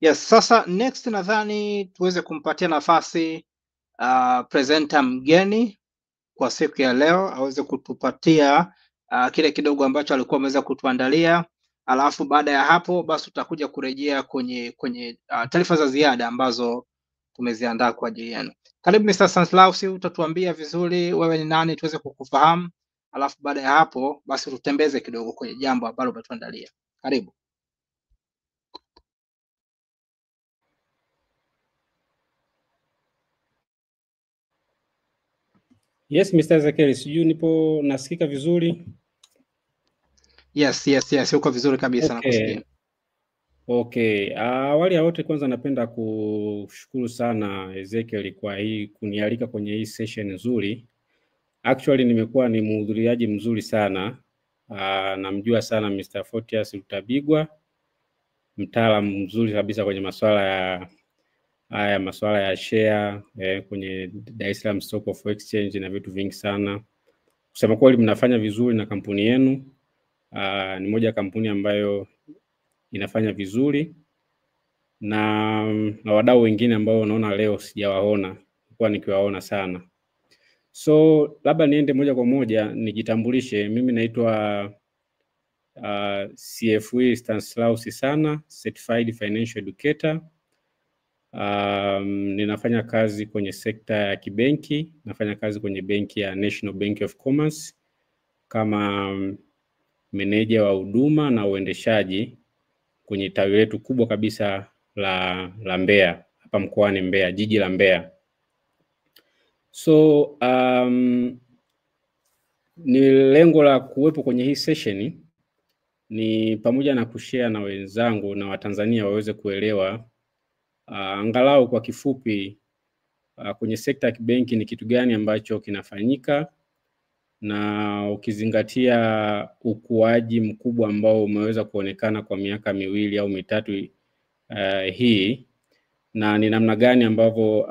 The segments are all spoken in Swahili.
Yes, sasa next nadhani tuweze kumpatia nafasi presenter mgeni kwa siku ya leo aweze kutupatia kile kidogo ambacho alikuwa ameweza kutuandalia, alafu baada ya hapo basi tutakuja kurejea kwenye taarifa za ziada ambazo tumeziandaa kwa ajili yenu. Karibu Mr. Stanislaus, utatuambia vizuri wewe ni nani tuweze kukufahamu, alafu baada ya hapo basi tutembeze kidogo kwenye jambo ambalo umetuandalia. Karibu. Yes, Mr. Ezekiel, sijui nipo nasikika vizuri? Yes, uko vizuri kabisa. Nakusikia. Okay. Awali ya yote kwanza napenda kushukuru sana Ezekiel kwa hii kunialika kwenye hii session nzuri. Actually nimekuwa ni mhudhuriaji mzuri sana. Namjua sana Mr. Photius Rutabigwa, mtaalamu mzuri kabisa kwenye masuala ya share kwenye Dar es Salaam Stock of Exchange na vitu vingi sana. Kusema kweli mnafanya vizuri na kampuni yenu. Ni moja ya kampuni ambayo inafanya vizuri na wadau wengine ambao naona leo sijawaona, kwa nikiwaona sana. So labda niende moja kwa moja nijitambulishe. Mimi naitwa CFE Stanislaus Sana, Certified Financial Educator. Ninafanya kazi kwenye sekta ya kibenki, nafanya kazi kwenye benki ya National Bank of Commerce kama meneja wa huduma na uendeshaji kwenye tawi letu kubwa kabisa la Mbeya, hapa mkoani Mbeya, jiji la Mbeya. So ni lengo la kuwepo kwenye hii session ni pamoja na kushare na wenzangu na Watanzania waweze kuelewa angalau kwa kifupi kwenye sekta ya kibenki ni kitu gani ambacho kinafanyika, na ukizingatia ukuaji mkubwa ambao umeweza kuonekana kwa miaka 2 au 3 hii, na ni namna gani ambavyo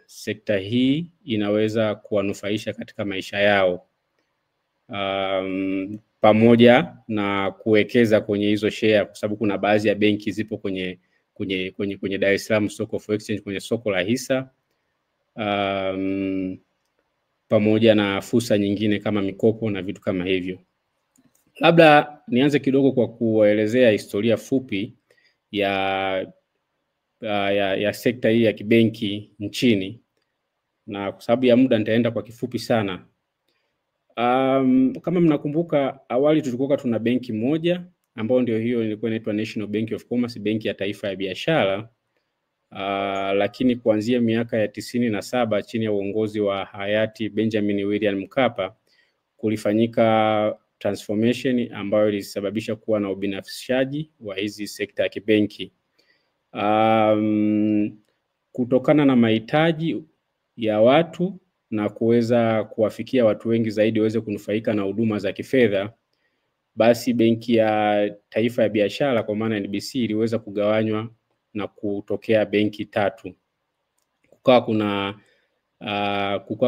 sekta hii inaweza kuwanufaisha katika maisha yao, pamoja na kuwekeza kwenye hizo share, kwa sababu kuna baadhi ya benki zipo kwenye Dar es Salaam Stock of Exchange, kwenye soko la hisa, pamoja na fursa nyingine kama mikopo na vitu kama hivyo. Labda nianze kidogo kwa kuelezea historia fupi ya sekta hii ya kibenki nchini, na kwa sababu ya muda nitaenda kwa kifupi sana. Kama mnakumbuka, awali tulikuwa tuna benki moja ambayo ndio hiyo ilikuwa inaitwa National Bank of Commerce, benki ya taifa ya biashara. Lakini kuanzia miaka ya 97 chini ya uongozi wa hayati Benjamin William Mkapa kulifanyika transformation ambayo ilisababisha kuwa na ubinafsishaji wa hizi sekta ya kibenki. Kutokana na mahitaji ya watu na kuweza kuwafikia watu wengi zaidi waweze kunufaika na huduma za kifedha, basi benki ya taifa ya biashara kwa maana NBC iliweza kugawanywa na kutokea benki 3. Kukawa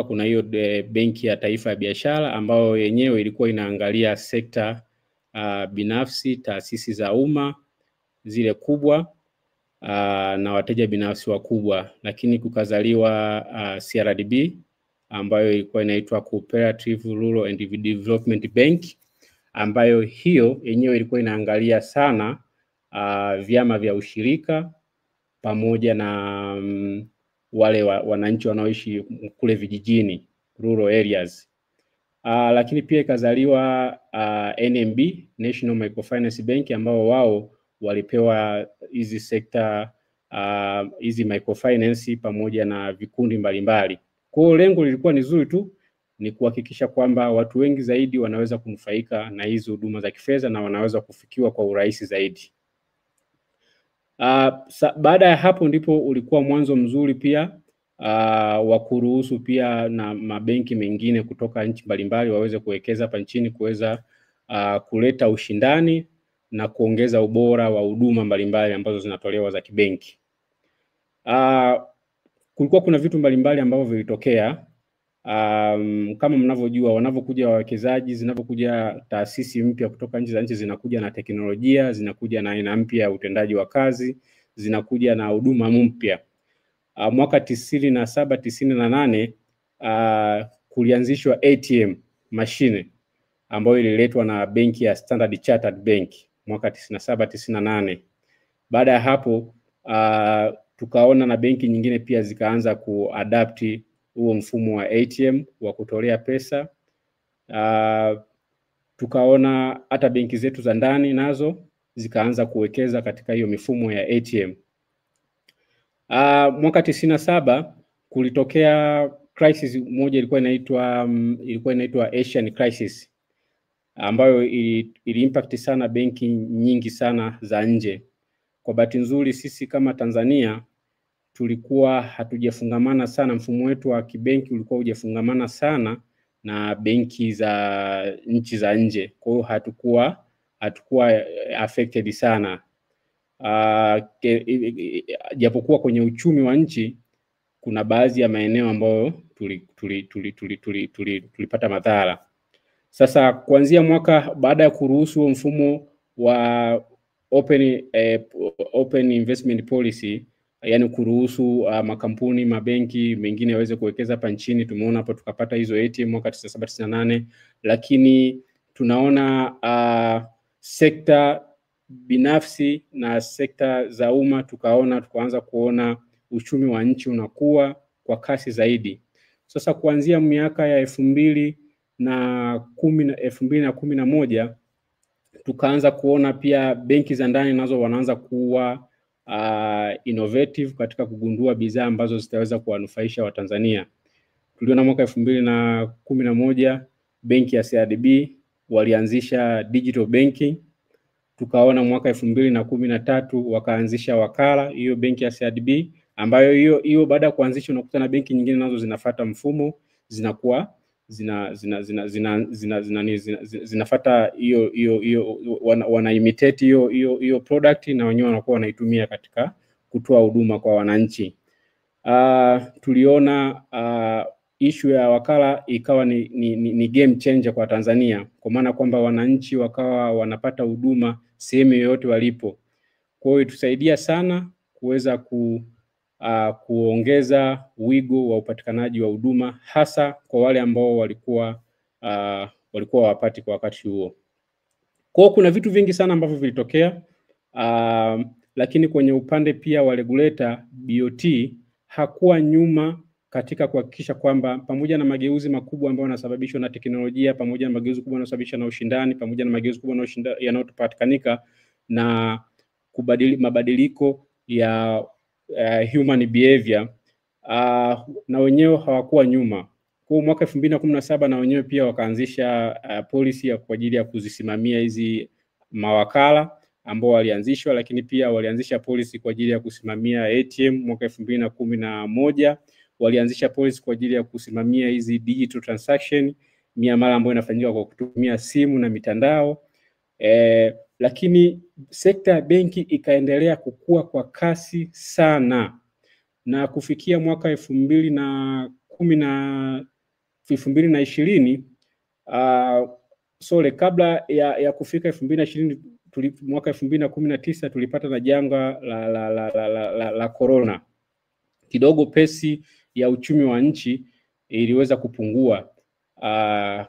kuna hiyo benki ya taifa ya biashara ambayo yenyewe ilikuwa inaangalia sekta binafsi, taasisi za umma zile kubwa, na wateja binafsi wakubwa. Lakini kukazaliwa CRDB ambayo ilikuwa inaitwa Cooperative Rural and Development Bank, ambayo hiyo yenyewe ilikuwa inaangalia sana vyama vya ushirika pamoja na wale wananchi wanaoishi kule vijijini, rural areas. Lakini pia ikazaliwa NMB, National Microfinance Bank, ambao wao walipewa hizi sekta hizi microfinance pamoja na vikundi mbalimbali. Kwa hiyo lengo lilikuwa ni zuri tu, ni kuhakikisha kwamba watu wengi zaidi wanaweza kunufaika na hizi huduma za kifedha na wanaweza kufikiwa kwa urahisi zaidi. Baada ya hapo ndipo ulikuwa mwanzo mzuri pia wa kuruhusu pia na mabenki mengine kutoka nchi mbalimbali waweze kuwekeza hapa nchini, kuweza kuleta ushindani na kuongeza ubora wa huduma mbalimbali ambazo zinatolewa za kibenki. Kulikuwa kuna vitu mbalimbali ambavyo vilitokea. Kama mnavyojua, wanavyokuja wawekezaji, zinapokuja taasisi mpya kutoka nchi za nchi, zinakuja na teknolojia, zinakuja na aina mpya ya utendaji wa kazi, zinakuja na huduma mpya. Mwaka 97 98 kulianzishwa ATM mashine ambayo ililetwa na benki ya Standard Chartered Bank mwaka 97 98. Baada ya hapo tukaona na benki nyingine pia zikaanza kuadapti huo mfumo wa ATM wa kutolea pesa. Tukaona hata benki zetu za ndani nazo zikaanza kuwekeza katika hiyo mifumo ya ATM. Mwaka 97 kulitokea crisis moja ilikuwa inaitwa Asian crisis, ambayo ili impact sana benki nyingi sana za nje. Kwa bahati nzuri sisi kama Tanzania tulikuwa hatujafungamana sana, mfumo wetu wa kibenki ulikuwa hujafungamana sana na benki za nchi za nje. Kwa hiyo hatukuwa affected sana. Japokuwa kwenye uchumi wa nchi kuna baadhi ya maeneo ambayo tulipata madhara. Sasa kuanzia mwaka baada ya kuruhusu mfumo wa open investment policy, yani kuruhusu makampuni, mabenki mengine yaweze kuwekeza hapa nchini, tumeona hapo tukapata hizo ATM mwaka 97 98, lakini tunaona sekta binafsi na sekta za umma tukaanza kuona uchumi wa nchi unakuwa kwa kasi zaidi. Sasa kuanzia miaka ya 2011 tukaanza kuona pia benki za ndani nazo wanaanza kuwa innovative katika kugundua bidhaa ambazo zitaweza kuwanufaisha Watanzania. Tuliona mwaka 2011 benki ya CRDB walianzisha digital banking. Tukaona mwaka 2013 wakaanzisha wakala, hiyo benki ya CRDB, ambayo hiyo baada ya kuanzisha unakuta na benki nyingine nazo zinafuata mfumo, zinakuwa zinafuata hiyo wana imitate hiyo product, na wenyewe wanakuwa wanaitumia katika kutoa huduma kwa wananchi. Tuliona issue ya wakala ikawa ni game changer kwa Tanzania, kwa maana kwamba wananchi wakawa wanapata huduma sehemu yoyote walipo. Kwa hiyo itusaidia sana kuweza kuongeza wigo wa upatikanaji wa huduma, hasa kwa wale ambao walikuwa wapati kwa wakati huo. Kwa hiyo kuna vitu vingi sana ambavyo vilitokea, lakini kwenye upande pia wa regulator, BOT hakuwa nyuma katika kuhakikisha kwamba pamoja na mageuzi makubwa ambayo yanasababishwa na teknolojia, pamoja na mageuzi kubwa yanayosababishwa na ushindani, pamoja na mageuzi kubwa yanayopatikanika na mabadiliko ya human behavior, na wenyewe hawakuwa nyuma. Kwa mwaka 2017 na wenyewe pia wakaanzisha policy ya kwa ajili ya kuzisimamia hizi mawakala ambao walianzishwa, lakini pia walianzisha policy kwa ajili ya kusimamia ATM mwaka 2011. Walianzisha policy kwa ajili ya kusimamia hizi digital transaction, miamala ambayo inafanyika kwa kutumia simu na mitandao. Lakini sekta ya benki ikaendelea kukua kwa kasi sana, na kufikia mwaka 2020 kabla ya kufika 2020 mwaka 2019 tulipata na janga la corona. Kidogo pesi ya uchumi wa nchi iliweza kupungua.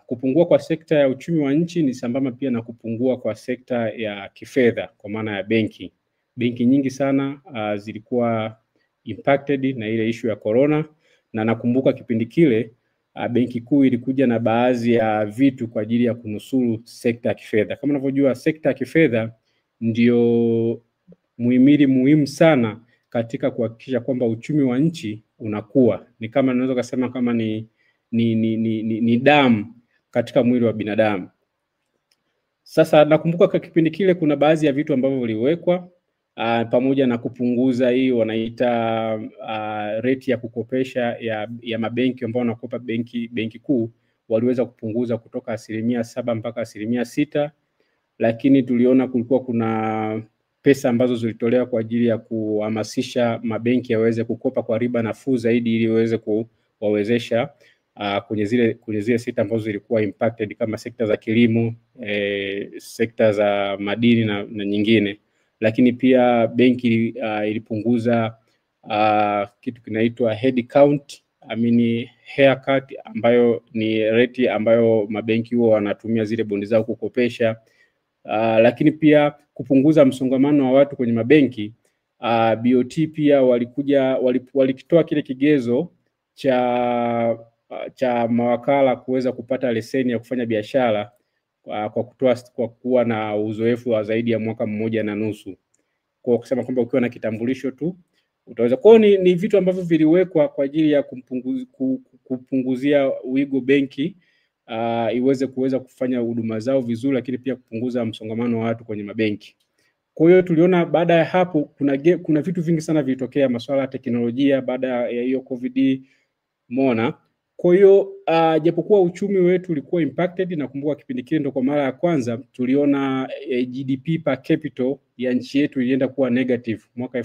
Kupungua kwa sekta ya uchumi wa nchi ni sambamba pia na kupungua kwa sekta ya kifedha, kwa maana ya benki. Benki nyingi sana zilikuwa impacted na ile issue ya corona, na nakumbuka kipindi kile Benki Kuu ilikuja na baadhi ya vitu kwa ajili ya kunusuru sekta ya kifedha. Kama unavyojua, sekta ya kifedha ndio muhimili muhimu sana katika kuhakikisha kwamba uchumi wa nchi unakuwa. Ni kama naweza kusema kama ni damu katika mwili wa binadamu. Sasa nakumbuka kwa kipindi kile kuna baadhi ya vitu ambavyo viliwekwa pamoja na kupunguza hii wanaita rate ya kukopesha ya mabenki ambao wanakopa benki kuu, waliweza kupunguza kutoka 7% mpaka 6%, lakini tuliona kulikuwa kuna pesa ambazo zilitolewa kwa ajili ya kuhamasisha mabenki yaweze kukopa kwa riba nafuu zaidi ili waweze kuwawezesha kwenye zile sekta ambazo zilikuwa impacted kama sekta za kilimo, sekta za madini na nyingine. lakini pia benki ilipunguza kitu kinaitwa head count, haircut, ambayo ni rate ambayo mabenki huwa wanatumia zile bondi zao kukopesha. Lakini pia kupunguza msongamano wa watu kwenye mabenki. BOT pia walikitoa kile kigezo cha mawakala kuweza kupata leseni ya kufanya biashara kwa kuwa na uzoefu wa zaidi ya mwaka 1.5, kwa kusema kwamba ukiwa na kitambulisho tu utaweza. Kwa hiyo ni vitu ambavyo viliwekwa kwa ajili ya kupunguzia wigo benki iweze kuweza kufanya huduma zao vizuri, lakini pia kupunguza msongamano wa watu kwenye mabenki. Kwa hiyo tuliona baada ya hapo kuna vitu vingi sana vilitokea, masuala ya teknolojia baada ya hiyo COVID, umeona. Kwa hiyo japokuwa uchumi wetu ulikuwa impacted, nakumbuka kipindi kile ndo kwa mara ya kwanza tuliona GDP per capita ya nchi yetu ilienda kuwa negative mwaka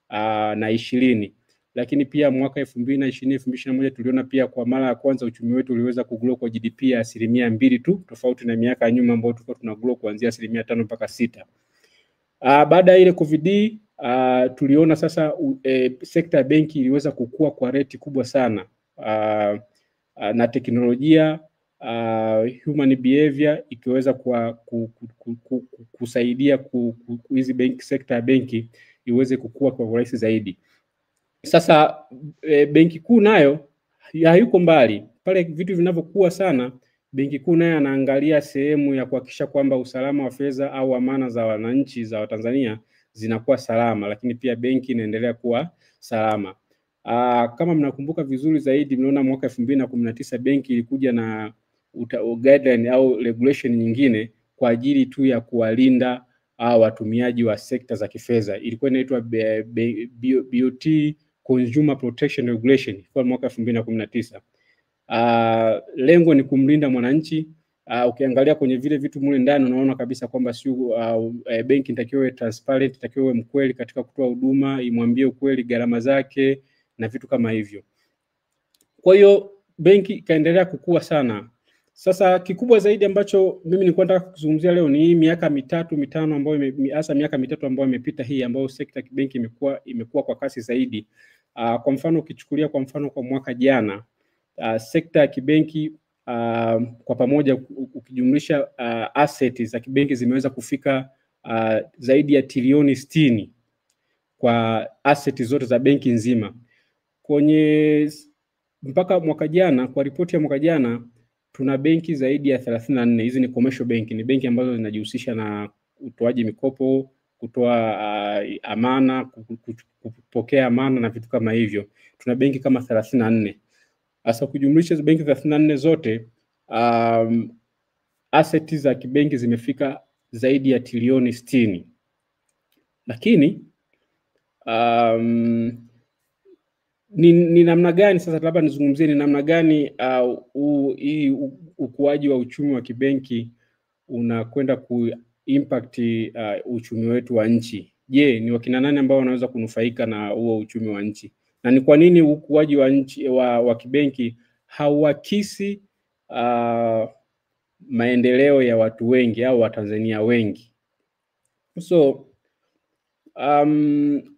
2020, lakini pia mwaka 2020-2021 tuliona pia kwa mara ya kwanza uchumi wetu uliweza kugrow kwa GDP ya 2% tu, tofauti na miaka ya nyuma ambayo tulikuwa tuna grow kuanzia 5% mpaka 6%. Baada ya ile COVID tuliona sasa sekta ya benki iliweza kukua kwa rate kubwa sana, na teknolojia, human behavior ikiweza kusaidia hizi benki, sekta ya benki iweze kukua kwa urahisi zaidi. Sasa benki kuu nayo hayuko mbali pale. Vitu vinavyokuwa sana, benki kuu nayo anaangalia sehemu ya kuhakikisha kwamba usalama wa fedha au amana za wananchi za Watanzania zinakuwa salama, lakini pia benki inaendelea kuwa salama. Kama mnakumbuka vizuri zaidi, mnaona mwaka 2019 benki ilikuja na guideline au regulation nyingine kwa ajili tu ya kuwalinda watumiaji wa sekta za kifedha. Ilikuwa inaitwa BOT Consumer Protection Regulation kwa mwaka 2019. Lengo ni kumlinda mwananchi. Ukiangalia kwenye vile vitu mule ndani unaona kabisa kwamba benki inatakiwa transparent, inatakiwa mkweli katika kutoa huduma, imwambie ukweli gharama zake na vitu kama hivyo. Kwa hiyo benki ikaendelea kukua sana. Sasa kikubwa zaidi ambacho mimi nilikuwa nataka kuzungumzia leo ni miaka 3-5 ambayo hasa miaka 3 ambayo imepita hii, ambayo sekta ya benki imekuwa kwa kasi zaidi. Kwa mfano ukichukulia kwa mfano kwa mwaka jana, sekta ya kibenki kwa pamoja ukijumlisha assets za kibenki zimeweza kufika zaidi ya trilioni 60 kwa assets zote za benki nzima. Kwenye mpaka mwaka jana, kwa ripoti ya mwaka jana, tuna benki zaidi ya 34. Hizi ni commercial benki, ni benki ambazo zinajihusisha na utoaji mikopo, kutoa amana, kupokea amana na vitu kama hivyo. Tuna benki kama 34. Sasa kujumlisha benki 34 zote, assets za kibenki zimefika zaidi ya trilioni 60. Lakini ni namna gani sasa, labda nizungumzie ni namna gani hii ukuaji wa uchumi wa kibenki unakwenda impact uchumi wetu wa nchi. Je, ni wakina nani ambao wanaweza kunufaika na huo uchumi wa nchi? Na ni kwa nini ukuaji wa nchi wa kibenki hauakisi maendeleo ya watu wengi au Watanzania wengi? So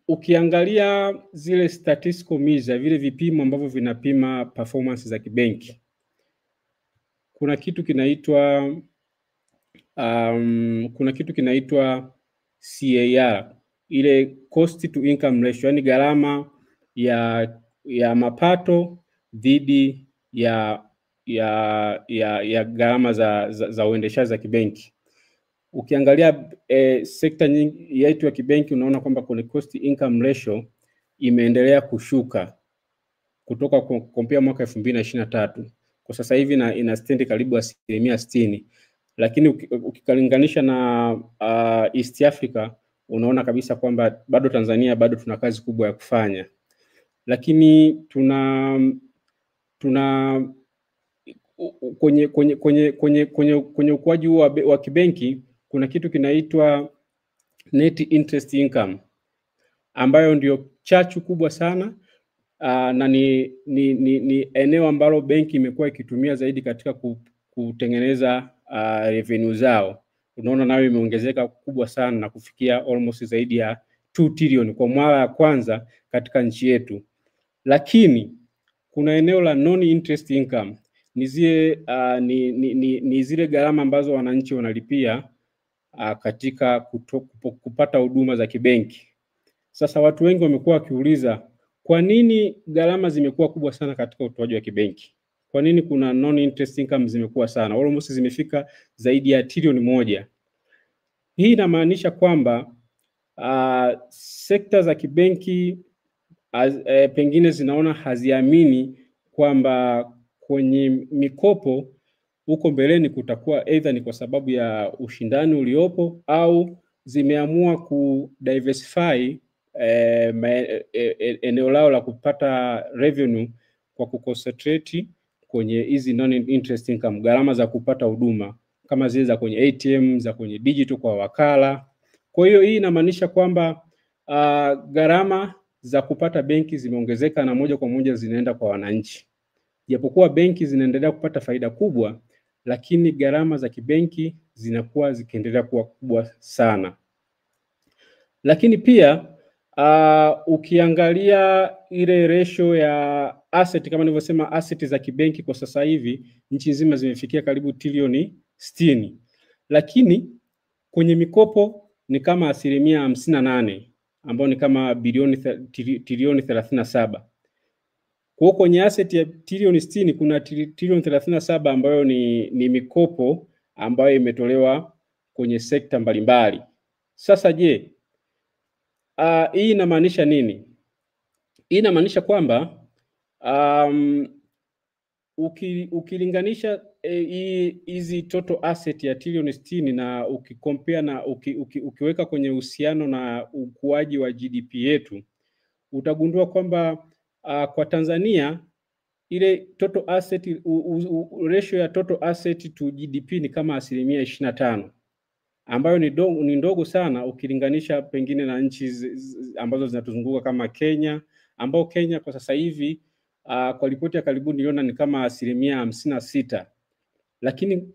ukiangalia zile statistical measures, vile vipimo ambavyo vinapima performance za kibenki, kuna kitu kinaitwa CAR, ile cost to income ratio, yani gharama ya mapato dhidi ya gharama za uendeshaji za kibenki. Ukiangalia sekta nyingi yetu ya kibenki unaona kwamba kuna cost income ratio imeendelea kushuka kutoka compare mwaka 2023. Kwa sasa hivi ina stand karibu 60%. Lakini ukikalinganisha na East Africa unaona kabisa kwamba bado Tanzania bado tuna kazi kubwa ya kufanya. Lakini tuna kwenye ukuaji wa kibenki kuna kitu kinaitwa net interest income, ambayo ndio chachu kubwa sana na ni eneo ambalo benki imekuwa ikitumia zaidi katika kutengeneza revenue zao. unaona nayo imeongezeka kubwa sana na kufikia almost zaidi ya 2 trillion kwa mara ya kwanza katika nchi yetu. Lakini kuna eneo la non interest income, ni zile ni zile gharama ambazo wananchi wanalipia katika kupata huduma za kibenki. Sasa watu wengi wamekuwa wakiuliza kwa nini gharama zimekuwa kubwa sana katika utoaji wa kibenki? Kwa nini kuna non interest income zimekuwa sana? Almost zimefika zaidi ya trilioni 1. Hii inamaanisha kwamba sekta za kibenki pengine zinaona haziamini kwamba kwenye mikopo huko mbeleni kutakuwa either ni kwa sababu ya ushindani uliopo au zimeamua kudiversify eneo lao la kupata revenue kwa kuconcentrate kwenye hizi non interest income, gharama za kupata huduma kama zile za kwenye ATM, za kwenye digital kwa wakala. Kwa hiyo hii inamaanisha kwamba gharama za kupata benki zimeongezeka na moja kwa moja zinaenda kwa wananchi. Japokuwa benki zinaendelea kupata faida kubwa, lakini gharama za kibenki zinakuwa zikiendelea kuwa kubwa sana. Lakini pia ukiangalia ile ratio ya asset, kama nilivyosema, asset za kibenki kwa sasa hivi nchi nzima zimefikia karibu trilioni 60, lakini kwenye mikopo ni kama 58%, ambao ni kama trilioni 37. Kwa kwenye asset ya trilioni 60 kuna trilioni 37 ambayo ni mikopo ambayo imetolewa kwenye sekta mbalimbali. Sasa je, hii inamaanisha nini? Hii inamaanisha kwamba ukilinganisha hizi total asset ya trilioni 60 na ukikompare na ukiweka kwenye uhusiano na ukuaji wa GDP yetu, utagundua kwamba kwa Tanzania ile total asset ratio ya total asset to GDP ni kama 25%, ambayo ni ndogo sana ukilinganisha pengine na nchi ambazo zinatuzunguka kama Kenya, ambao Kenya kwa sasa hivi kwa ripoti ya karibuni niliona ni kama 56%. Lakini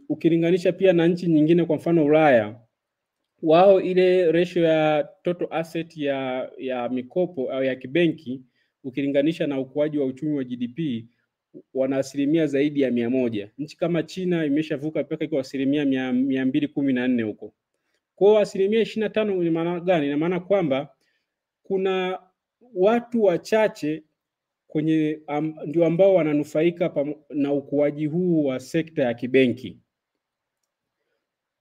ukilinganisha pia na nchi nyingine, kwa mfano Ulaya, wao ile ratio ya total asset ya mikopo au ya kibenki ukilinganisha na ukuaji wa uchumi wa GDP wana asilimia zaidi ya 100. Nchi kama China imeshavuka mpaka iko asilimia 214 huko. Kwa asilimia 25 ni maana gani? Ina maana kwamba kuna watu wachache kwenye ndio ambao wananufaika na ukuaji huu wa sekta ya kibenki.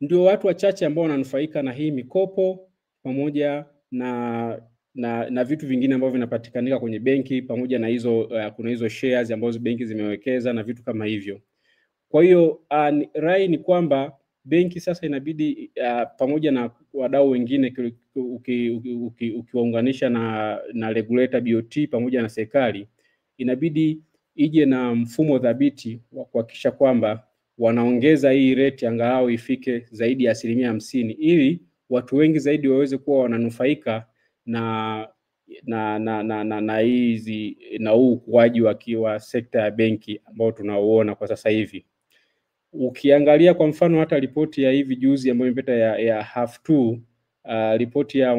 Ndio watu wachache ambao wananufaika na hii mikopo pamoja na vitu vingine ambavyo vinapatikanika kwenye benki, pamoja na hizo kuna hizo shares ambazo benki zimewekeza na vitu kama hivyo. Kwa hiyo rai ni kwamba benki sasa inabidi pamoja na wadau wengine ukiwaunganisha na regulator BOT pamoja na serikali, inabidi ije na mfumo thabiti wa kuhakikisha kwamba wanaongeza hii rate angalau ifike zaidi ya 50%, ili watu wengi zaidi waweze kuwa wananufaika na hizi na huu ukuaji wa sekta ya benki ambao tunaoona kwa sasa hivi. Ukiangalia kwa mfano hata ripoti ya hivi juzi ambayo imepita ya half 2, ripoti ya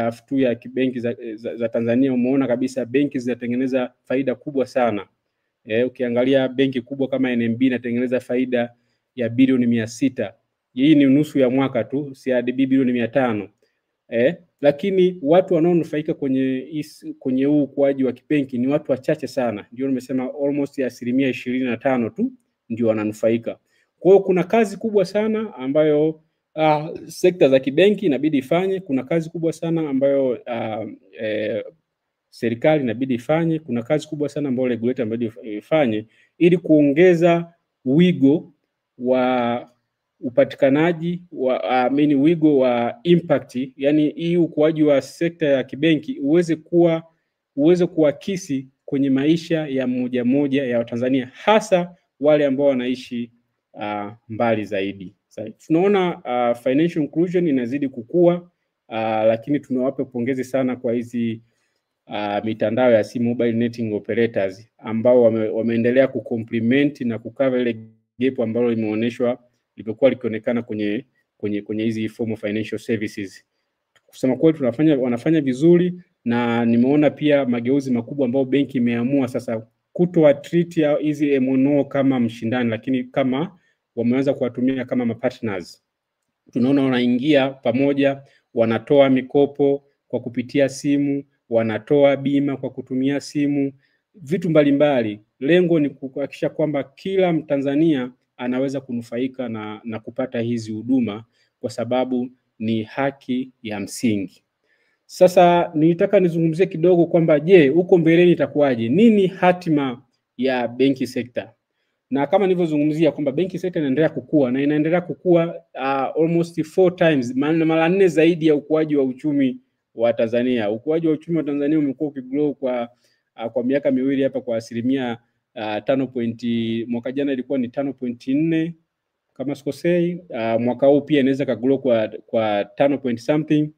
half 2 ya kibenki za Tanzania, umeona kabisa benki zinatengeneza faida kubwa sana. Ukiangalia benki kubwa kama NMB inatengeneza faida ya bilioni 600. Hii ni nusu ya mwaka tu, CRDB bilioni 500. Lakini watu wanaonufaika kwenye huu ukuaji wa kibenki ni watu wachache sana. Ndio nimesema almost ya 25% tu ndio wananufaika. Kwa hiyo kuna kazi kubwa sana ambayo sekta za kibenki inabidi ifanye. Kuna kazi kubwa sana ambayo serikali inabidi ifanye. Kuna kazi kubwa sana ambayo regulator inabidi ifanye ili kuongeza wigo wa upatikanaji wa wigo wa impact, yani hii ukuaji wa sekta ya kibenki uweze kuakisi kwenye maisha ya moja ya Watanzania, hasa wale ambao wanaishi mbali zaidi. Tunaona financial inclusion inazidi kukua, lakini tunawapa pongezi sana kwa hizi mitandao ya simu, mobile network operators, ambao wameendelea kucomplement na kukava ile gap ambalo limeonyeshwa lilivyokuwa likionekana kwenye hizi form of financial services. Kusema kweli wanafanya vizuri, na nimeona pia mageuzi makubwa ambayo benki imeamua sasa kutoa treat hizi MNO kama mshindani, lakini kama wameanza kuwatumia kama partners. Tunaona wanaingia pamoja, wanatoa mikopo kwa kupitia simu, wanatoa bima kwa kutumia simu, vitu mbalimbali. Lengo ni kuhakikisha kwamba kila Mtanzania anaweza kunufaika na kupata hizi huduma, kwa sababu ni haki ya msingi. Sasa nilitaka nizungumzie kidogo kwamba je, huko mbeleni itakuwaje? Nini hatima ya benki sekta? Na kama nilivyozungumzia kwamba benki sekta inaendelea kukua na inaendelea kukua almost 4 times, mara 4 zaidi ya ukuaji wa uchumi wa Tanzania. Ukuaji wa uchumi wa Tanzania umekuwa ukigrow kwa miaka miwili hapa kwa asilimia 5 mwaka jana ilikuwa ni 5.4 kama sikosei. Mwaka huu pia inaweza kagrow kwa 5 point something.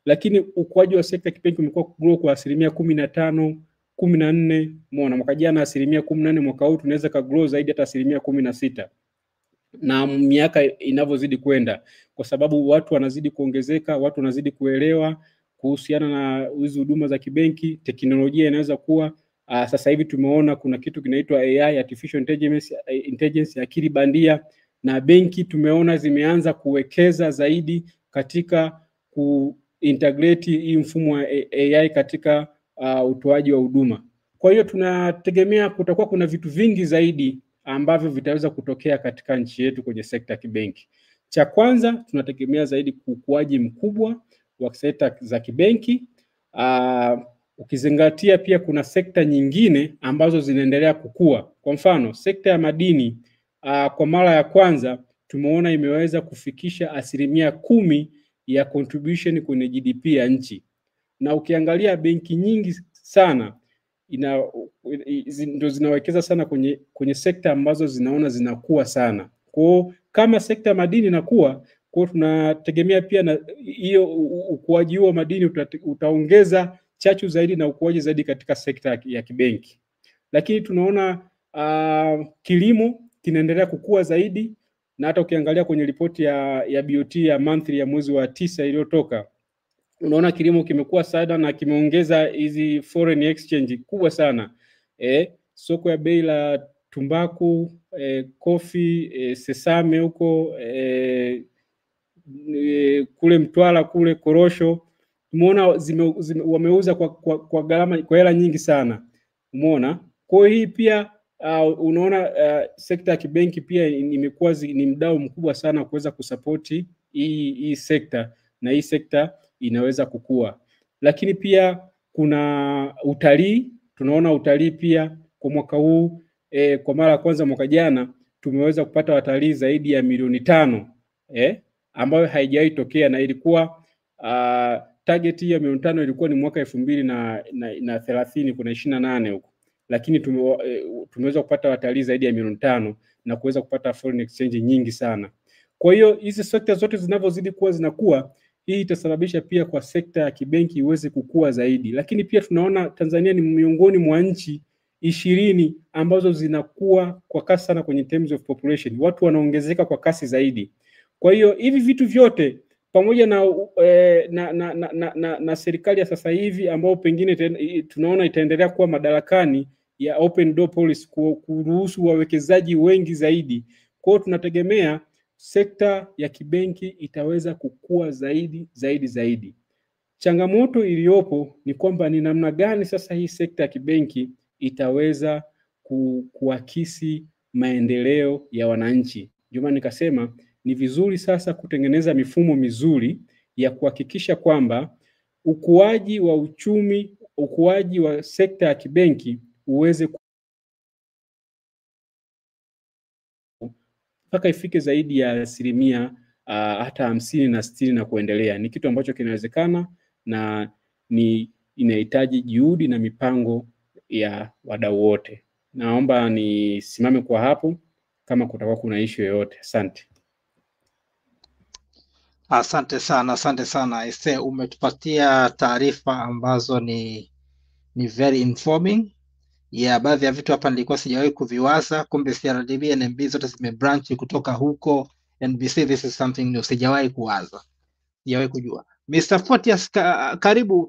Lakini ukuaji wa sekta kibenki umekuwa kugrow kwa asilimia 15, 14. Umeona, mwaka jana asilimia 14, mwaka huu tunaweza ka grow zaidi hata asilimia 16. Na miaka inavyozidi kwenda, kwa sababu watu wanazidi kuongezeka, watu wanazidi kuelewa kuhusiana na hizo huduma za kibenki, teknolojia inaweza kuwa sasa hivi tumeona kuna kitu kinaitwa AI, artificial intelligence, akili bandia, na benki tumeona zimeanza kuwekeza zaidi katika kuintegrate hii mfumo wa AI katika utoaji wa huduma. Kwa hiyo tunategemea kutakuwa kuna vitu vingi zaidi ambavyo vitaweza kutokea katika nchi yetu kwenye sekta ya kibenki. Cha kwanza, tunategemea zaidi ukuaji mkubwa wa sekta za kibenki. Ukizingatia pia kuna sekta nyingine ambazo zinaendelea kukua. Kwa mfano, sekta ya madini kwa mara ya kwanza tumeona imeweza kufikisha asilimia 10 ya contribution kwenye GDP ya nchi. Na ukiangalia benki nyingi sana ndio zinawekeza sana kwenye sekta ambazo zinaona zinakuwa sana. Kwa kama sekta ya madini inakuwa, kwa tunategemea pia na hiyo ukuaji huo wa madini utaongeza chachu zaidi na ukuaji zaidi katika sekta ya kibenki. Lakini tunaona kilimo kinaendelea kukua zaidi, na hata ukiangalia kwenye ripoti ya BOT ya monthly ya mwezi wa 9 iliyotoka, unaona kilimo kimekuwa sana na kimeongeza hizi foreign exchange kubwa sana. Soko ya bei la tumbaku, coffee, sesame huko kule Mtwara kule korosho, umeona wameuza kwa gharama, kwa hela nyingi sana. Umeona? Kwa hii pia unaona sekta ya kibenki pia imekuwa ni mdau mkubwa sana kuweza kusapoti hii sekta, na hii sekta inaweza kukua. Lakini pia kuna utalii. Tunaona utalii pia kwa mwaka huu kwa mara ya kwanza mwaka jana tumeweza kupata watalii zaidi ya milioni 5 ambayo haijawahi tokea, na ilikuwa target ya milioni 5 ilikuwa ni mwaka 2030 kuna 28 huko, lakini tumeweza kupata watalii zaidi ya milioni 5 na kuweza kupata foreign exchange nyingi sana. Kwa hiyo hizi sekta zote zinavyozidi kuwa zinakuwa, hii itasababisha pia kwa sekta ya kibenki iweze kukua zaidi. Lakini pia tunaona Tanzania ni miongoni mwa nchi 20 ambazo zinakuwa kwa kasi sana kwenye terms of population. Watu wanaongezeka kwa kasi zaidi. Kwa hiyo hivi vitu vyote pamoja na serikali ya sasa hivi ambao pengine tunaona itaendelea kuwa madarakani ya open door policy, kuruhusu wawekezaji wengi zaidi. Kwa hiyo tunategemea sekta ya kibenki itaweza kukua zaidi. Changamoto iliyopo ni kwamba ni namna gani sasa hii sekta ya kibenki itaweza kuakisi maendeleo ya wananchi. Ndio maana nikasema ni vizuri sasa kutengeneza mifumo mizuri ya kuhakikisha kwamba ukuaji wa uchumi, ukuaji wa sekta ya kibenki uweze mpaka ifike zaidi ya asilimia hata 50 na 60 na kuendelea. Ni kitu ambacho kinawezekana na inahitaji juhudi na mipango ya wadau wote. Naomba nisimame kwa hapo kama kutakuwa kuna issue yoyote. Asante. Asante sana. Umetupatia taarifa ambazo ni very informing, Yeah, baadhi ya vitu hapa nilikuwa sijawahi kuviwaza, kumbe CRDB, NMB zote zimebranch kutoka huko NBC. This is something new, sijawahi kuwaza, sijawahi kujua. Mr. Fortius, karibu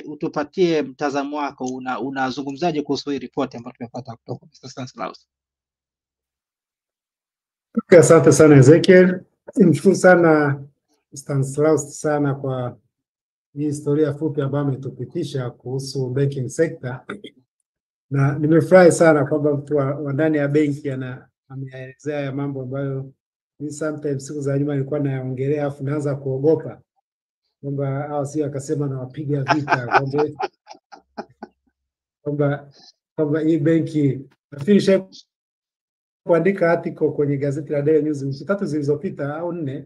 utupatie mtazamo wako, unazungumzaje kuhusu hii ripoti ambayo tumepata kutoka Mr. Stanislaus? Okay, asante sana Ezekiel. Nimshukuru sana Stanislaus sana kwa hii historia fupi ambayo ametupitisha kuhusu banking sector, na nimefurahi sana kwamba mtu wa ndani ya benki ameelezea ya mambo ambayo ni sometimes siku za nyuma nilikuwa nayaongelea afu naanza kuogopa kwamba hao sio akasema na wapiga vita kwamba hii benki. Nafikiri kuandika article kwenye gazeti la Daily News wiki 3 zilizopita au 4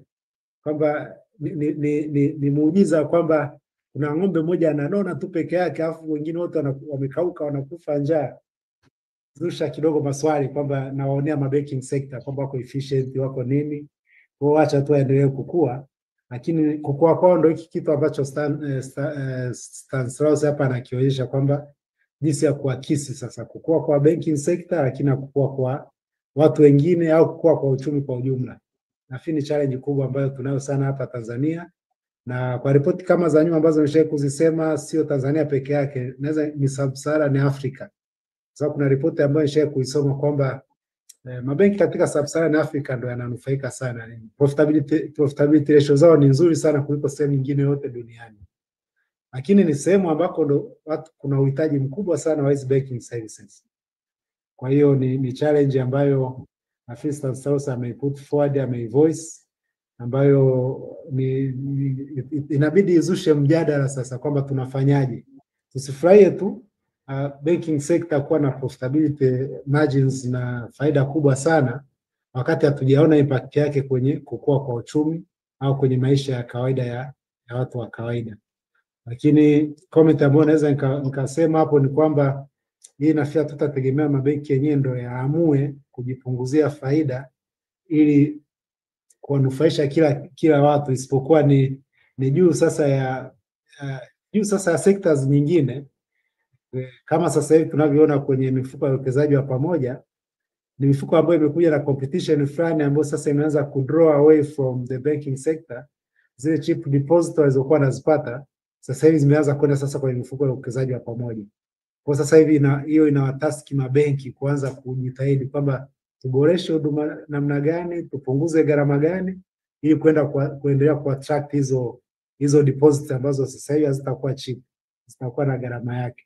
kwamba ni muujiza kwamba kuna ng'ombe moja ananona tu peke yake afu wengine wote wamekauka wanakufa njaa. Zusha kidogo maswali kwamba nawaonea banking sector kwamba wako efficient, wako nini, kwa acha tu endelee kukua, lakini kukua kwao ndio hiki kitu ambacho Stanislaus hapa anakionyesha kwamba jinsi ya kuakisi sasa kukua kwa banking sector, lakini kukua kwa watu wengine au kukua kwa uchumi kwa ujumla. Nafikiri ni challenge kubwa ambayo tunayo sana hapa Tanzania, na kwa ripoti kama za nyuma ambazo nimeshawahi kuzisema, sio Tanzania peke yake, naweza ni Sub-Saharan Africa. Sasa kuna ripoti ambayo nishawahi kuisoma kwamba mabenki katika Sub-Saharan Africa ndio yananufaika sana. Profitability ratio zao ni nzuri sana kuliko sehemu nyingine yote duniani. Lakini ni sehemu ambako ndo watu kuna uhitaji mkubwa sana wa hizo banking services. Kwa hiyo ni challenge ambayo nafikiri Stanislaus ameput forward, ameivoice, ambayo inabidi izushe mjadala sasa kwamba tunafanyaje. Tusifurahie tu banking sector kuwa na profitability margins na faida kubwa sana wakati hatujaona impact yake kwenye kukua kwa uchumi au kwenye maisha ya kawaida ya watu wa kawaida. Lakini comment ambayo naweza nikasema hapo ni kwamba hii nafia tutategemea mabenki yenyewe ndio yaamue kujipunguzia faida ili kuwanufaisha kila watu, isipokuwa ni juu sasa ya sectors nyingine. Kama sasa hivi tunavyoona kwenye mifuko ya uwekezaji wa pamoja, ni mifuko ambayo imekuja na competition fulani ambayo sasa inaanza kudraw away from the banking sector. Zile cheap deposit walizokuwa nazipata sasa hivi zimeanza kwenda sasa kwenye mifuko ya uwekezaji wa pamoja. Kwa sasa hivi hiyo inawataski mabenki kuanza kujitahidi kwamba tuboreshe huduma namna gani, tupunguze gharama gani ili kuendelea kuattract hizo deposits ambazo sasa hivi hazitakuwa cheap, zitakuwa na gharama yake.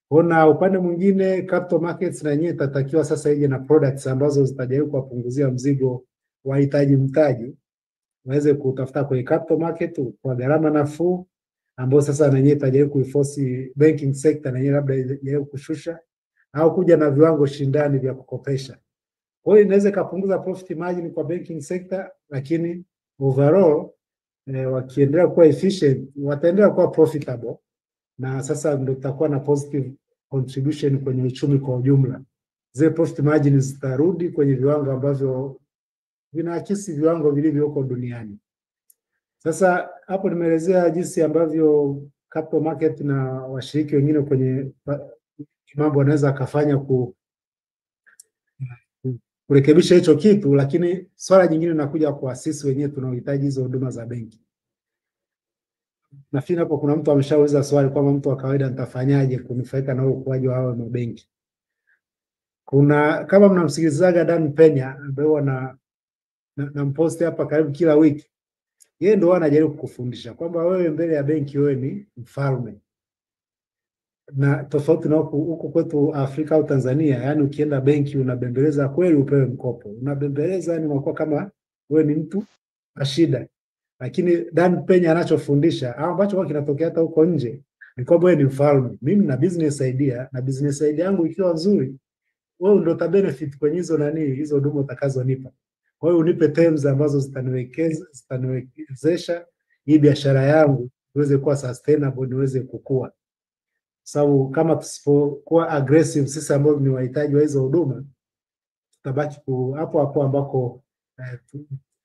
Kuna upande mwingine capital markets na yenyewe itatakiwa sasa ije na products ambazo zitajaribu kuwapunguzia mzigo wahitaji mtaji, waweze kutafuta kwenye capital market kwa gharama nafuu, ambao sasa na yenyewe itajaribu kuiforce banking sector na yenyewe labda ijaribu kushusha au kuja na viwango shindani vya kukopesha. Kwa hiyo inaweza kupunguza profit margin kwa banking sector, lakini overall wakiendelea kuwa efficient wataendelea kuwa profitable, na sasa ndio tutakuwa na positive contribution kwenye uchumi kwa ujumla. Zile profit margins zitarudi kwenye viwango ambavyo vinaakisi viwango vilivyo huko duniani. Sasa hapo nimeelezea jinsi ambavyo capital market na washiriki wengine kwenye mambo wanaweza kufanya kurekebisha hicho kitu, lakini swala jingine linakuja kwa sisi wenyewe tunaohitaji hizo huduma za benki. Nafikiri hapo kuna mtu ameshauliza swali kwamba mtu wa kawaida nitafanyaje kunufaika na ukuaji wa hao mabenki. Kuna kama mnamsikilizaga Dan Penya ambaye na mpost hapa karibu kila wiki, yeye ndio anajaribu kukufundisha kwamba wewe mbele ya benki wewe ni mfalme. Na tofauti na huko kwetu Afrika au Tanzania, yani ukienda benki unabembeleza kweli upewe mkopo. Unabembeleza yani unakuwa kama wewe ni mtu wa shida. Lakini Dan Penya anachofundisha ambacho kwa kinatokea hata huko nje ni kwamba wewe ni mfalme. Mimi na business idea, na business idea yangu ikiwa nzuri, wewe ndio utabenefit kwenye hizo huduma utakazonipa. Kwa hiyo unipe terms ambazo zitaniwezesha hii biashara yangu iweze kuwa sustainable, niweze kukua. Sababu kama tusipokuwa aggressive sisi ambao ni wahitaji wa hizo huduma, tutabaki hapo ambako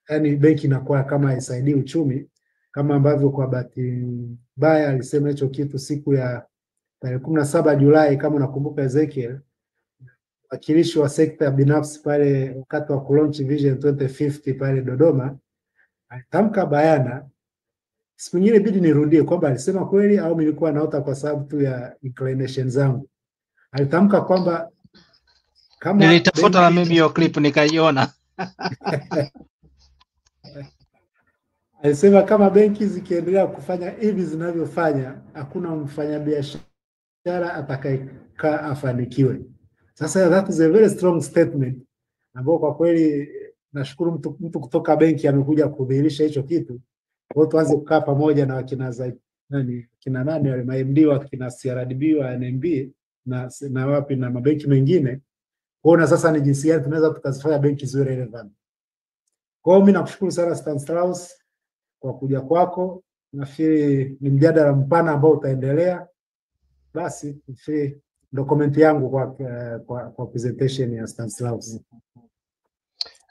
yani benki inakuwa kama haisaidii uchumi, kama ambavyo kwa bahati mbaya alisema hicho kitu siku ya tarehe 17 Julai kama unakumbuka Ezekiel, wakilishi wa sekta binafsi pale wakati wa kulaunch Vision 2050 pale Dodoma, alitamka bayana. Siku nyingine bidi nirudie kwamba alisema kweli au nilikuwa naota kwa sababu tu ya inclination zangu. Alitamka kwamba kama nilitafuta na mimi hiyo clip nikaiona. Alisema kama benki zikiendelea kufanya hivi zinavyofanya, hakuna mfanyabiashara atakayekaa afanikiwe. Sasa that is a very strong statement, ambao kwa kweli nashukuru mtu kutoka benki amekuja kudhihirisha hicho kitu. Kwa hiyo tuanze kukaa pamoja na kina nani wale ma-MD wa kina CRDB wa NMB na wapi na mabenki mengine, kuona sasa ni jinsi gani tunaweza tukazifanya benki ziwe relevant. Kwa hiyo mimi nakushukuru sana Stanislaus kwa kuja kwako. Nafikiri ni mjadala mpana ambao utaendelea. Basi nafikiri ndio comment yangu kwa presentation ya Stanislaus.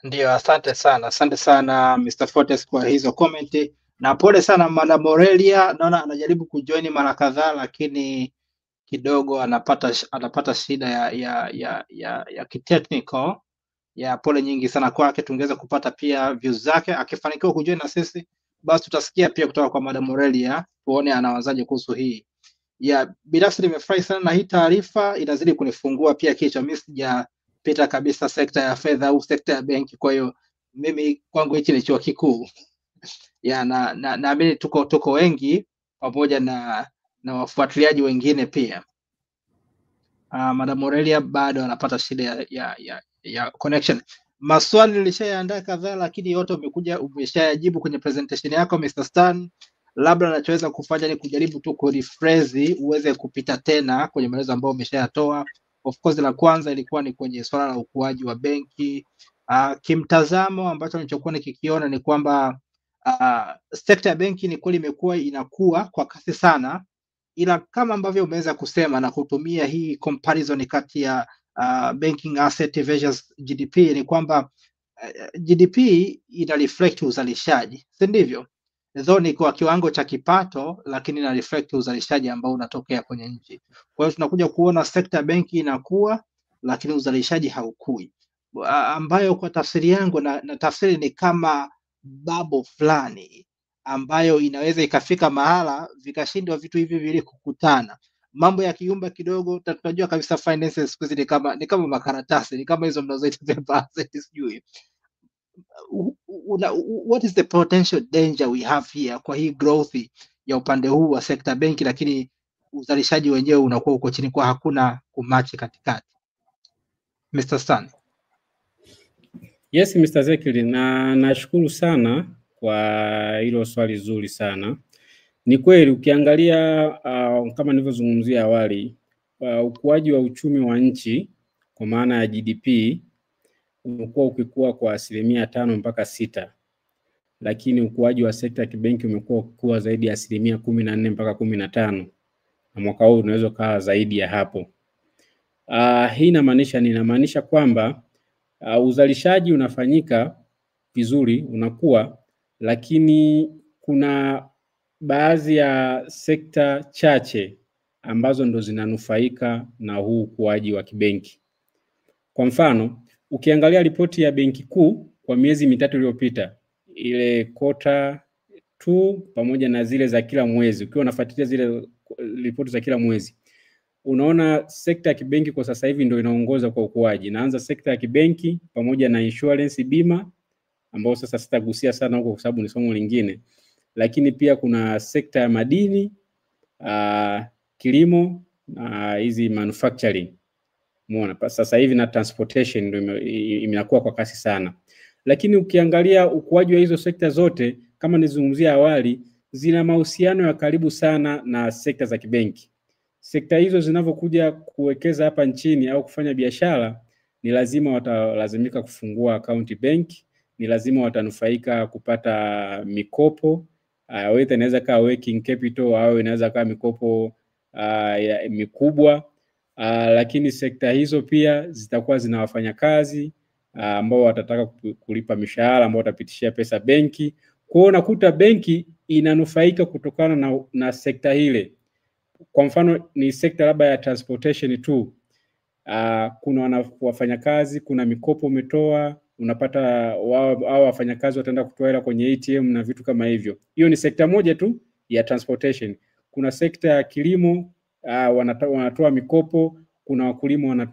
Ndio, asante sana Mr. Fortes kwa hizo comment, na pole sana Madam Aurelia, naona anajaribu kujoin mara kadhaa lakini kidogo anapata shida ya kitechnical. Ya pole nyingi sana kwake, tungeweza kupata pia views zake. Akifanikiwa kujoin na sisi, basi tutasikia pia kutoka kwa Madam Aurelia, tuone anawazaje kuhusu hii. Ya binafsi nimefurahi sana na hii taarifa, inazidi kunifungua pia kichwa. Mimi sijapita kabisa sekta ya fedha au sekta ya benki, kwa hiyo mimi kwangu hichi ni chuo kikuu. Ya naamini tuko wengi pamoja na wafuatiliaji wengine pia. Madam Aurelia bado anapata shida ya connection. Maswali nilishaandaa kadhaa, lakini yote umeshayajibu kwenye presentation yako Mr. Stan. Labda nachoweza kufanya ni kujaribu tu kurephrase uweze kupita tena kwenye maelezo ambayo umeshayatoa. Of course la kwanza ilikuwa ni kwenye swala la ukuaji wa benki. Kimtazamo ambacho nilichokuwa nikikiona ni kwamba sekta ya benki ni kweli imekuwa inakuwa kwa kasi sana, ila kama ambavyo umeweza kusema na kutumia hii comparison kati ya banking asset versus GDP, ni kwamba GDP ina reflect uzalishaji, si ndivyo? Though ni kwa kiwango cha kipato, lakini ina reflect uzalishaji ambao unatokea kwenye nchi. Kwa hiyo tunakuja kuona sekta ya benki inakuwa, lakini uzalishaji haukui, ambayo kwa tafsiri yangu na tafsiri ni kama bubble fulani ambayo inaweza ikafika mahala vikashindwa vitu hivi vili kukutana, mambo ya kiumba kidogo. Tunajua kabisa finance siku hizi ni kama makaratasi, ni kama hizo mnazoita paper assets, sijui. What is the potential danger we have here kwa hii growth ya upande huu wa sekta benki, lakini uzalishaji wenyewe unakuwa uko chini, kwa hakuna kumachi katikati? Mr. Stan. Yes, Mr. Zekili, na nashukuru sana kwa hilo swali zuri sana. Ni kweli ukiangalia kama nilivyozungumzia awali, ukuaji wa uchumi wa nchi kwa maana ya GDP umekuwa ukikua kwa 5% mpaka 6%, lakini ukuaji wa sekta ya kibenki umekuwa ukikua zaidi ya 14% mpaka 15%, na mwaka huu unaweza kuwa zaidi ya hapo. Hii inamaanisha kwamba uzalishaji unafanyika vizuri, unakuwa, lakini kuna baadhi ya sekta chache ambazo ndo zinanufaika na huu ukuaji wa kibenki. Kwa mfano, ukiangalia ripoti ya Benki Kuu kwa miezi mitatu iliyopita, ile quarter 2 pamoja na zile za kila mwezi, ukiwa unafuatilia zile ripoti za kila mwezi, unaona sekta ya kibenki kwa sasa hivi ndio inaongoza kwa ukuaji. Naanza sekta ya kibenki pamoja na insurance, bima, ambao sasa sitagusia sana huko kwa sababu ni somo lingine, lakini pia kuna sekta ya madini, kilimo, hizi manufacturing. Umeona sasa hivi na transportation ndio imekuwa kwa kasi sana. Lakini ukiangalia ukuaji wa hizo sekta zote, kama nilizungumzia awali, zina mahusiano ya karibu sana na sekta za kibenki. Sekta hizo zinavyokuja kuwekeza hapa nchini au kufanya biashara, ni lazima watalazimika kufungua account benki, ni lazima watanufaika kupata mikopo, whether inaweza kuwa working capital au inaweza kuwa mikopo mikubwa. Lakini sekta hizo pia zitakuwa zina wafanyakazi ambao watataka kulipa mishahara, ambao watapitishia pesa benki. Kwa hiyo unakuta benki inanufaika kutokana na sekta ile. kwa mfano ni sekta labda ya transportation tu, kuna wafanyakazi, kuna mikopo umetoa, unapata wao wafanyakazi wataenda kutoa hela kwenye ATM na vitu kama hivyo. Hiyo ni sekta moja tu ya transportation. Kuna sekta ya kilimo, wanatoa mikopo, kuna wakulima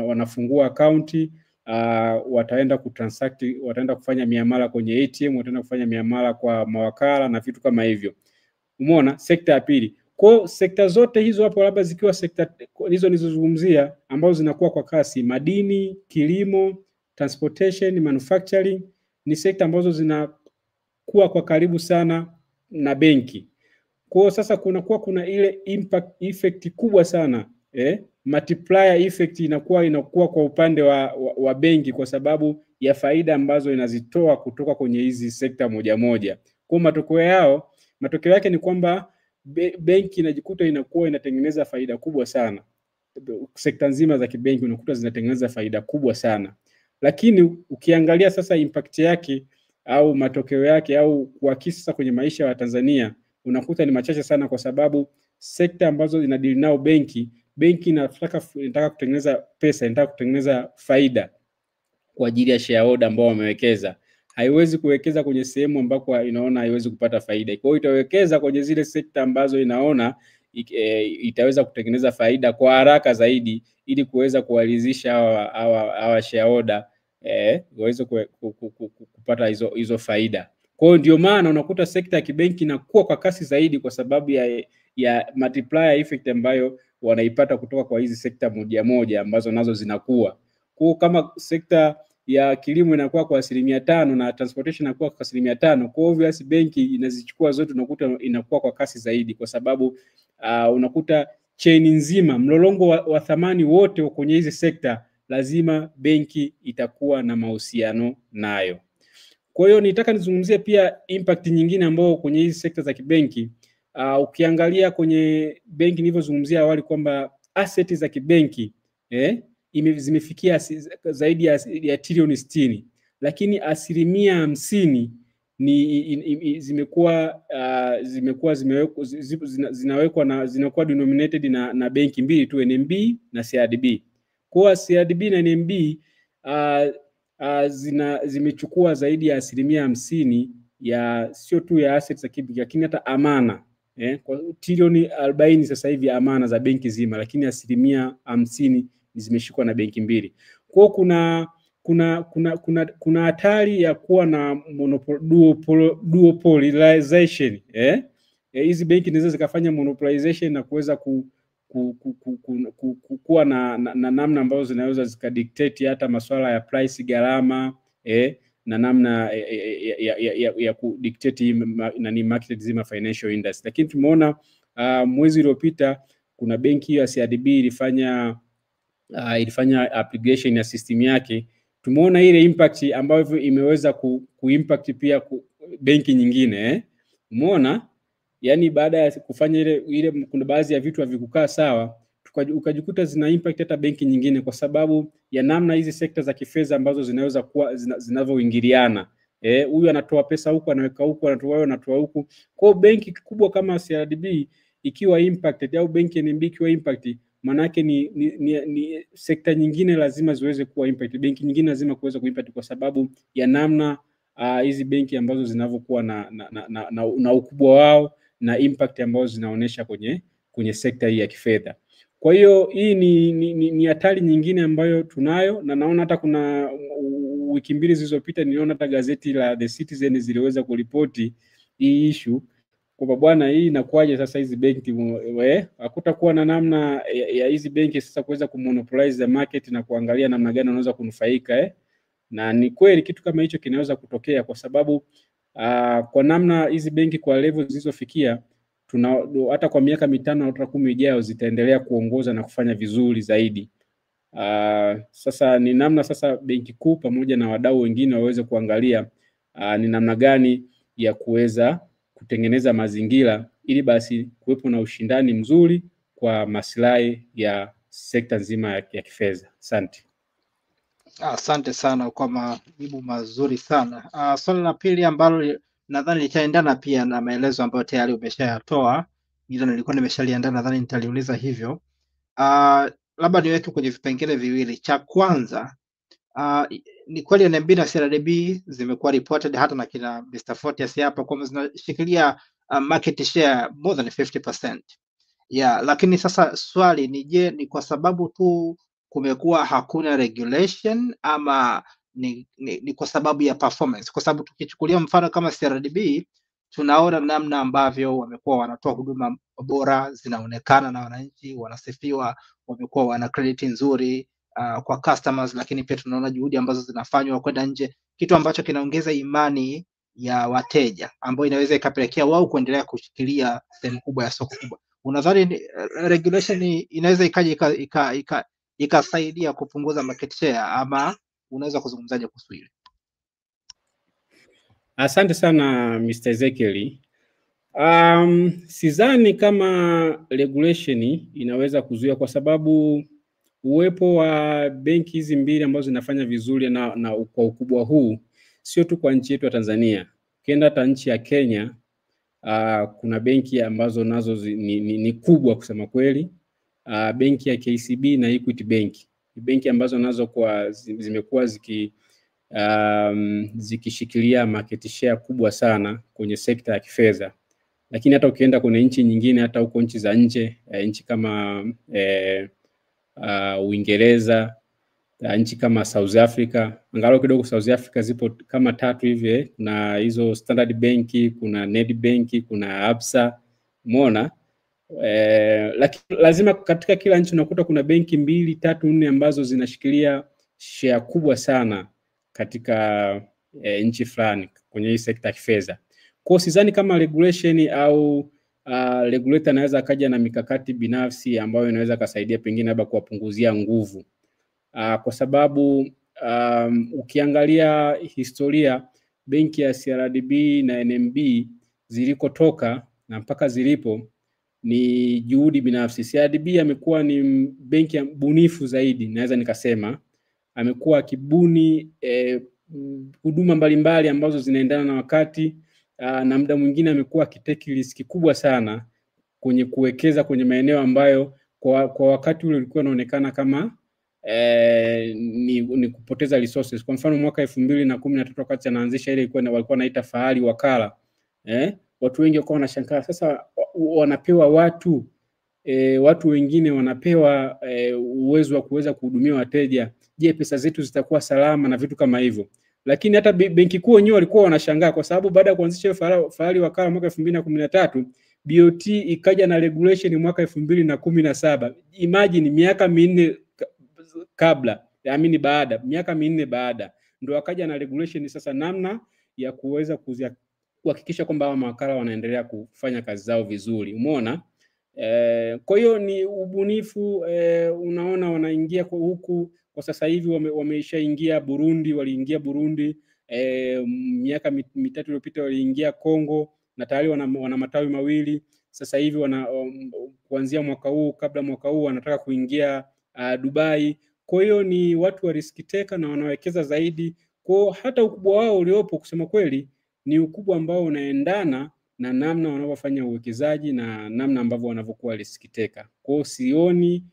wanafungua akaunti, wataenda kutransact, wataenda kufanya miamala kwenye ATM, wataenda kufanya miamala kwa mawakala na vitu kama hivyo. Umeona sekta ya pili. Kwa sekta zote hizo hapo labda zikiwa sekta hizo nilizozungumzia ambazo zinakuwa kwa kasi, madini, kilimo, transportation, manufacturing, ni sekta ambazo zinakuwa kwa karibu sana na benki. Kwa sasa kuna ile impact effect kubwa sana, multiplier effect inakuwa kwa upande wa benki kwa sababu ya faida ambazo inazitoa kutoka kwenye hizi sekta moja moja. Kwa matokeo yake ni kwamba benki inajikuta inakuwa inatengeneza faida kubwa sana. Sekta nzima za kibenki unakuta zinatengeneza faida kubwa sana. Lakini ukiangalia sasa impact yake au matokeo yake au kuakisi sasa kwenye maisha ya Tanzania, unakuta ni machache sana kwa sababu sekta ambazo zinadili nao benki inataka kutengeneza pesa, inataka kutengeneza faida kwa ajili ya shareholder ambao wamewekeza. Haiwezi kuwekeza kwenye sehemu ambako inaona haiwezi kupata faida. Kwa hiyo itawekeza kwenye zile sekta ambazo inaona itaweza kutengeneza faida kwa haraka zaidi ili kuweza kuwalizisha hawa shareholder waweze kupata hizo faida. Kwa hiyo ndio maana unakuta sekta ya kibenki inakuwa kwa kasi zaidi kwa sababu ya multiplier effect ambayo wanaipata kutoka kwa hizi sekta moja moja ambazo nazo zinakuwa. Kwa kama sekta ya kilimo inakuwa kwa 5% na transportation inakuwa kwa 5%, kwa obvious benki inazichukua zote, unakuta inakuwa kwa kasi zaidi kwa sababu unakuta chain nzima, mlolongo wa thamani wote kwenye hizi sekta lazima benki itakuwa na mahusiano nayo. Kwa hiyo nitaka nizungumzie pia impact nyingine ambayo kwenye hizi sekta za kibenki. Ukiangalia kwenye benki nilivyozungumzia awali kwamba asset za kibenki zimefikia zaidi ya trilioni 60, lakini 50% zinakuwa denominated na benki mbili tu, NMB na CRDB. Kwa CRDB na NMB zimechukua zaidi ya 50% ya sio tu ya assets za kibenki lakini hata amana. Kwa trilioni 40 sasa hivi amana za benki zima, lakini 50% zimeshikwa na benki mbili. Kwa kuna hatari ya kuwa na duopolization. Hizi benki zinaweza zikafanya monopolization na kuweza kuwa na namna ambazo zinaweza zikadictate hata masuala ya price, gharama, na namna ya kudictate nani market zima financial industry. Lakini tumeona mwezi uliopita kuna benki ya CRDB ilifanya application ya system yake. Tumeona ile impact ambayo imeweza kuimpact pia benki nyingine. Umeona? Yani baada ya kufanya ile kuna baadhi ya vitu havikukaa sawa, ukajikuta zina impact hata benki nyingine kwa sababu ya namna hizi sekta za kifedha ambazo zinaweza kuwa zinavyoingiliana. Huyu anatoa pesa huku, anaweka huku, anatoa huku. Kwa benki kubwa kama CRDB ikiwa impacted au benki NMB ikiwa impacted, maana yake ni sekta nyingine lazima ziweze kuwa impacted, benki nyingine lazima kuweza kuimpact kwa sababu ya namna hizi benki ambazo zinavyokuwa na ukubwa wao na impact ambazo zinaonesha kwenye sekta hii ya kifedha. Kwa hiyo hii ni hatari nyingine ambayo tunayo, na naona hata kuna wiki mbili zilizopita niliona hata gazeti la The Citizen ziliweza kuripoti hii issue kwa bwana, hii inakuaje sasa hizi benki hakutakuwa na namna ya hizi benki sasa kuweza kumonopolize the market na kuangalia namna gani wanaweza kunufaika. Na ni kweli kitu kama hicho kinaweza kutokea kwa sababu kwa namna hizi benki kwa level zilizofikia, hata kwa miaka 5 au 10 ijayo zitaendelea kuongoza na kufanya vizuri zaidi. Sasa ni namna sasa benki kuu pamoja na wadau wengine waweze kuangalia ni namna gani ya kuweza kutengeneza mazingira ili basi kuwepo na ushindani mzuri kwa maslahi ya sekta nzima ya kifedha. Asante. Asante sana kwa majibu mazuri sana. Swali la pili ambalo nadhani litaendana pia na maelezo ambayo tayari umeshayatoa ila nilikuwa nimeshaliandaa, nadhani nitaliuliza hivyo. Labda niweke kwenye vipengele viwili. Cha kwanza, ni kweli NMB na CRDB zimekuwa reported hata na kina Mr. Fortius hapa kwamba zinashikilia market share more than 50%. Yeah, lakini sasa swali ni je, ni kwa sababu tu kumekuwa hakuna regulation ama ni kwa sababu ya performance? Kwa sababu tukichukulia mfano kama CRDB, tunaona namna ambavyo wamekuwa wanatoa huduma bora, zinaonekana na wananchi wanasifiwa, wamekuwa wana credit nzuri kwa customers, lakini pia tunaona juhudi ambazo zinafanywa kwenda nje, kitu ambacho kinaongeza imani ya wateja, ambayo inaweza ikapelekea wao kuendelea kushikilia sehemu kubwa ya soko kubwa. Unadhani regulation inaweza ikaja ikasaidia kupunguza market share, ama unaweza kuzungumzaje kuhusu hili? Asante sana Mr. Ezekiel. Sidhani kama regulation inaweza kuzuia, kwa sababu uwepo wa benki hizi mbili ambazo zinafanya vizuri na kwa ukubwa huu sio tu kwa nchi yetu ya Tanzania. Ukienda hata nchi ya Kenya, kuna benki ambazo nazo ni kubwa kusema kweli. Benki ya KCB na Equity Bank, benki ambazo nazo kwa zimekuwa zikishikilia market share kubwa sana kwenye sekta ya kifedha. Lakini hata ukienda kwenye nchi nyingine, hata huko nchi za nje, nchi kama Uingereza, nchi kama South Africa, angalau kidogo South Africa zipo kama 3 hivi, kuna hizo Standard Bank, kuna Nedbank, kuna Absa, umeona? Lakini lazima katika kila nchi unakuta kuna benki 2, 3, 4 ambazo zinashikilia share kubwa sana katika nchi fulani kwenye hii sekta ya kifedha. Kwa sidhani kama regulation au regulator anaweza akaja na mikakati binafsi ambayo inaweza kusaidia pengine labda kuwapunguzia nguvu. Kwa sababu ukiangalia historia, benki ya CRDB na NMB zilikotoka na mpaka zilipo ni juhudi binafsi. CRDB amekuwa ni benki ya bunifu zaidi, naweza nikasema. Amekuwa akibuni huduma mbalimbali ambazo zinaendana na wakati, na muda mwingine amekuwa akiteki riski kubwa sana kwenye kuwekeza kwenye maeneo ambayo kwa wakati ule ulikuwa unaonekana kama ni kupoteza resources. Kwa mfano mwaka 2013 wakati anaanzisha ile walikuwa wanaita Fahali Wakala, watu wengi wakawa wanashangaa, sasa wanapewa watu wengine wanapewa uwezo wa kuweza kuhudumia wateja, je, pesa zetu zitakuwa salama na vitu kama hivyo. Lakini hata benki kuu wenyewe walikuwa wanashangaa, kwa sababu baada ya kuanzisha Fahali Wakala mwaka 2013, BOT ikaja na regulation mwaka 2017. Imagine miaka 4 kabla, miaka 4 baada ndio akaja na regulation sasa, namna ya kuweza kuhakikisha kwamba hawa mawakala wanaendelea kufanya kazi zao vizuri, umeona? Kwa hiyo ni ubunifu. Unaona wanaingia kwa huku kwa sasa hivi, wameishaingia Burundi, waliingia Burundi miaka 3 iliyopita, waliingia Kongo na tayari wana matawi mawili. Sasa hivi kuanzia mwaka huu, kabla mwaka huu wanataka kuingia Dubai. Kwa hiyo ni watu wa risk taker na wanawekeza zaidi. Kwa hata ukubwa wao uliopo kusema kweli ni ukubwa ambao unaendana na namna wanavyofanya uwekezaji na namna ambavyo wanavyokuwa risk taker. Kwa hiyo sioni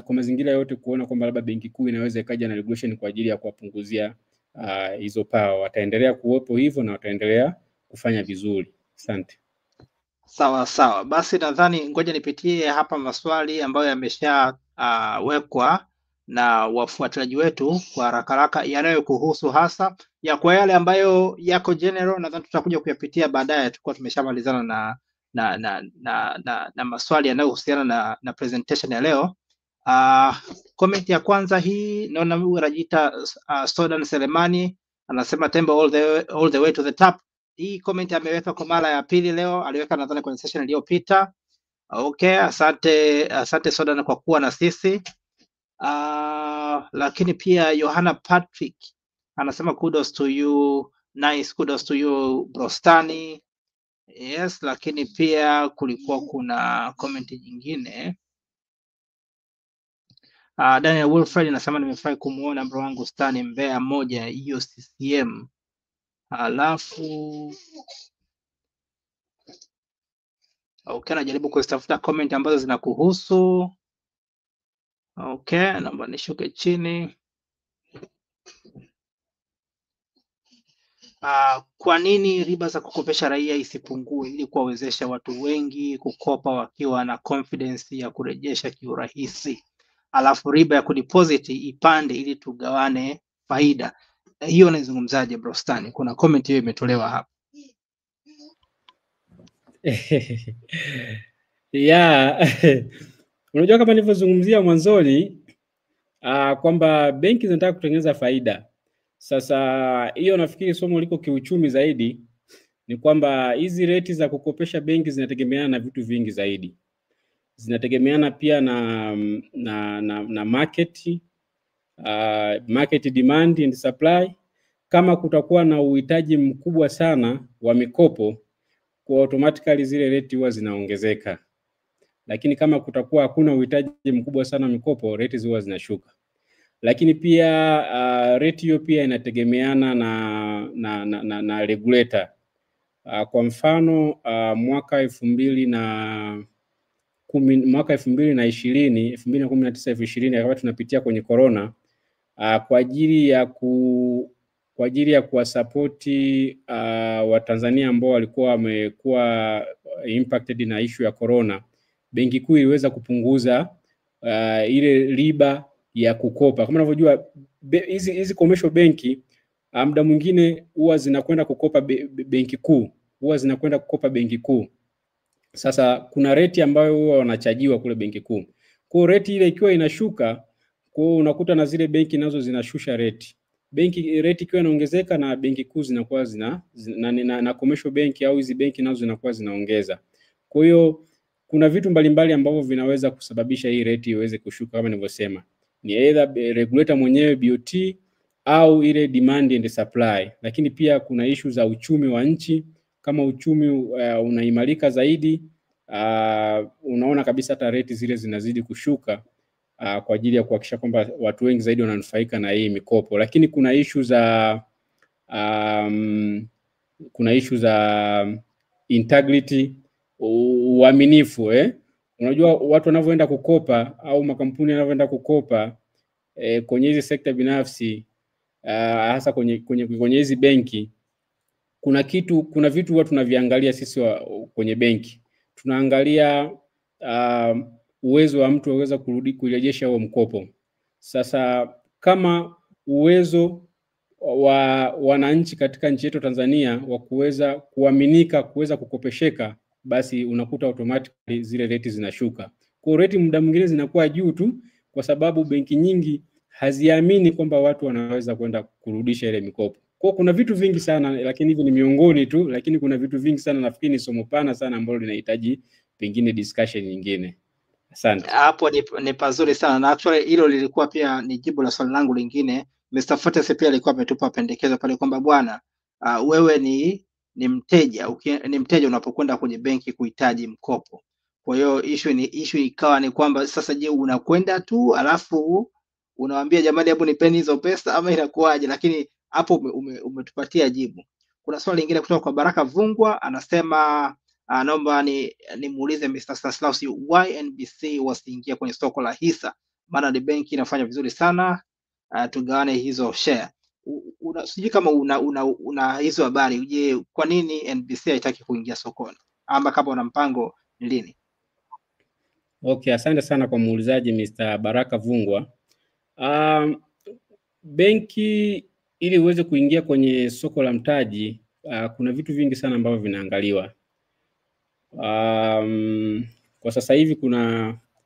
kwa mazingira yote kuona kwamba labda benki kuu inaweza ikaja na regulation kwa ajili ya kuwapunguzia hizo power. Wataendelea kuwepo hivyo na wataendelea kufanya vizuri. Asante. Sawa. Basi nadhani ngoja nipitie hapa maswali ambayo yameshawekwa na wafuatiliaji wetu kwa haraka yanayokuhusu hasa ya kwa yale ambayo yako general, nadhani tutakuja kuyapitia baadaye. Tulikuwa tumeshamalizana na maswali yanayohusiana na presentation ya leo. Comment ya kwanza hii naona huyu anajiita Sodan Selemani, anasema Tembo all the way to the top. Hii comment ameweka kwa mara ya pili leo, aliweka nadhani kwenye session iliyopita. Okay, asante Sodan kwa kuwa na sisi. Lakini pia Yohana Patrick anasema kudos to you, nice, kudos to you Brostani. Yes, lakini pia kulikuwa kuna comment nyingine. Daniel Wilfred anasema nimefurahi kumuona bro wangu Stani Mbeya moja hiyo CCM. Alafu Okay, najaribu kuzitafuta comment ambazo zinakuhusu. Okay, naomba nishuke chini. Kwa nini riba za kukopesha raia isipungue ili kuwawezesha watu wengi kukopa wakiwa na confidence ya kurejesha kiurahisi, alafu riba ya kudeposit ipande ili tugawane faida? Hiyo naizungumzaje Brostani? Kuna comment hiyo imetolewa hapa. Unajua kama nilivyozungumzia mwanzoni kwamba benki zinataka kutengeneza faida. Sasa hiyo nafikiri somo liko kiuchumi zaidi, ni kwamba hizi rate za kukopesha benki zinategemeana na vitu vingi zaidi. Zinategemeana pia na market, market demand and supply. Kama kutakuwa na uhitaji mkubwa sana wa mikopo, kwa automatically zile rate huwa zinaongezeka. Lakini kama kutakuwa hakuna uhitaji mkubwa sana wa mikopo, rate huwa zinashuka. Lakini pia rate hiyo pia inategemeana na regulator. Kwa mfano mwaka 2020, 2019, wakati tunapitia kwenye corona, kwa ajili ya kuwasapoti Watanzania ambao walikuwa wamekuwa impacted na issue ya corona, Benki Kuu iliweza kupunguza ile riba ya kukopa. Kama unavyojua hizi commercial benki muda mwingine huwa zinakwenda kukopa Benki Kuu, Benki Kuu. Sasa kuna rate ambayo huwa wanachajiwa kule Benki Kuu. Kwa rate ile ikiwa inashuka, kwa unakuta na zile benki nazo zinashusha rate. Rate ikiwa inaongezeka na Benki Kuu zinakuwa na commercial benki au hizi benki nazo zinakuwa zinaongeza. Kwa hiyo kuna vitu mbalimbali ambavyo vinaweza kusababisha hii rate iweze kushuka kama nilivyosema. Ni either regulator mwenyewe BOT au ile demand and supply. Lakini pia kuna issue za uchumi wa nchi. Kama uchumi unaimarika zaidi, unaona kabisa hata rate zile zinazidi kushuka kwa ajili ya kuhakikisha kwamba watu wengi zaidi wananufaika na hii mikopo. Lakini kuna issue za integrity, uaminifu. Unajua watu wanavyoenda kukopa au makampuni yanavyoenda kukopa kwenye hizi sekta binafsi, hasa kwenye hizi benki, kuna vitu watu tunaviangalia sisi kwenye benki. Tunaangalia uwezo wa mtu aweza kurejesha huo mkopo. Sasa kama uwezo wa wananchi katika nchi yetu Tanzania wa kuweza kuaminika, kuweza kukopesheka, basi unakuta automatically zile rate zinashuka. Kwa rate muda mwingine zinakuwa juu tu kwa sababu benki nyingi haziamini kwamba watu wanaweza kwenda kurudisha ile mikopo. Kwa kuna vitu vingi sana, lakini hivi ni miongoni tu, lakini kuna vitu vingi sana, nafikiri ni somo pana sana ambalo linahitaji pengine discussion nyingine. Asante. Hapo ni pazuri sana, na actually hilo lilikuwa pia ni jibu la swali langu lingine. Mr. Fortes pia alikuwa ametupa pendekezo pale kwamba bwana, wewe ni mteja unapokwenda kwenye benki kuhitaji mkopo. Kwa hiyo issue ikawa ni kwamba sasa, je, unakwenda tu alafu unawaambia jamani, hebu nipeni hizo pesa ama inakuwaje? Lakini hapo umetupatia jibu. Kuna swali lingine kutoka kwa Baraka Vungwa, anasema naomba nimuulize Mr. Stanislaus, why NBC wasiingia kwenye soko la hisa? Maana ni benki inafanya vizuri sana, tugawane hizo share. Sijui kama una hizo habari. Je, kwa nini NBC haitaki kuingia sokoni, ama kama una mpango ni lini? Okay, asante sana kwa muulizaji Mr. Baraka Vungwa. Benki ili uweze kuingia kwenye soko la mtaji, kuna vitu vingi sana ambavyo vinaangaliwa. Kwa sasa hivi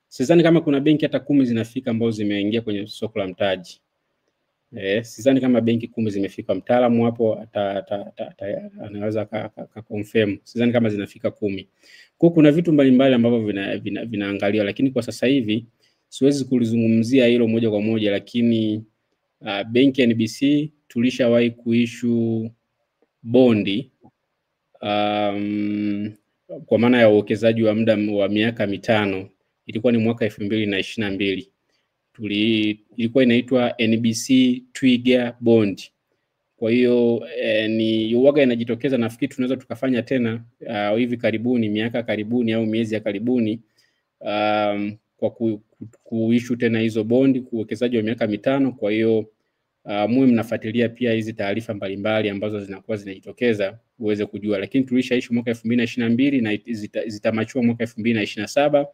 sidhani kama kuna benki hata 10 zinafika ambazo zimeingia kwenye soko la mtaji. Sidhani kama benki 10 zimefika. Mtaalamu hapo anaweza confirm. Sidhani kama zinafika 10. Kwa kuna vitu mbalimbali ambavyo vinaangaliwa, lakini kwa sasa hivi siwezi kulizungumzia hilo moja kwa moja, lakini benki ya NBC tulishawahi kuissue bondi kwa maana ya uwekezaji wa muda wa miaka 5. Ilikuwa ni mwaka 2022. Ilikuwa inaitwa NBC Twiga Bond Kwa hiyo ni uwaga inajitokeza. Nafikiri tunaweza tukafanya tena hivi karibuni, miaka karibuni au miezi ya karibuni, kwa kuissue tena hizo bondi, uwekezaji wa miaka 5. Kwa hiyo muwe mnafuatilia pia hizi taarifa mbalimbali ambazo zinakuwa zinajitokeza uweze kujua, lakini tulishaisha mwaka 2022 na zitamachua mwaka 2027.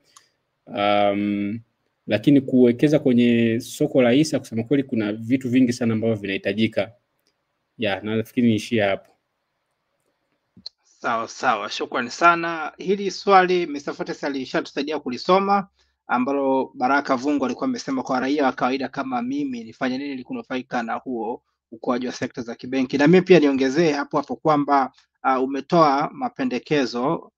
Lakini kuwekeza kwenye soko la hisa, kusema kweli, kuna vitu vingi sana ambavyo vinahitajika. Na nafikiri niishie hapo. Sawa, shukrani sana. Hili swali Mr. Fortes alishatusaidia kulisoma, ambalo Baraka Vungu alikuwa amesema kwa raia wa kawaida kama mimi nifanye nini ili kunufaika na huo ukuaji wa sekta za kibenki. Na mimi pia niongezee hapo kwamba umetoa mapendekezo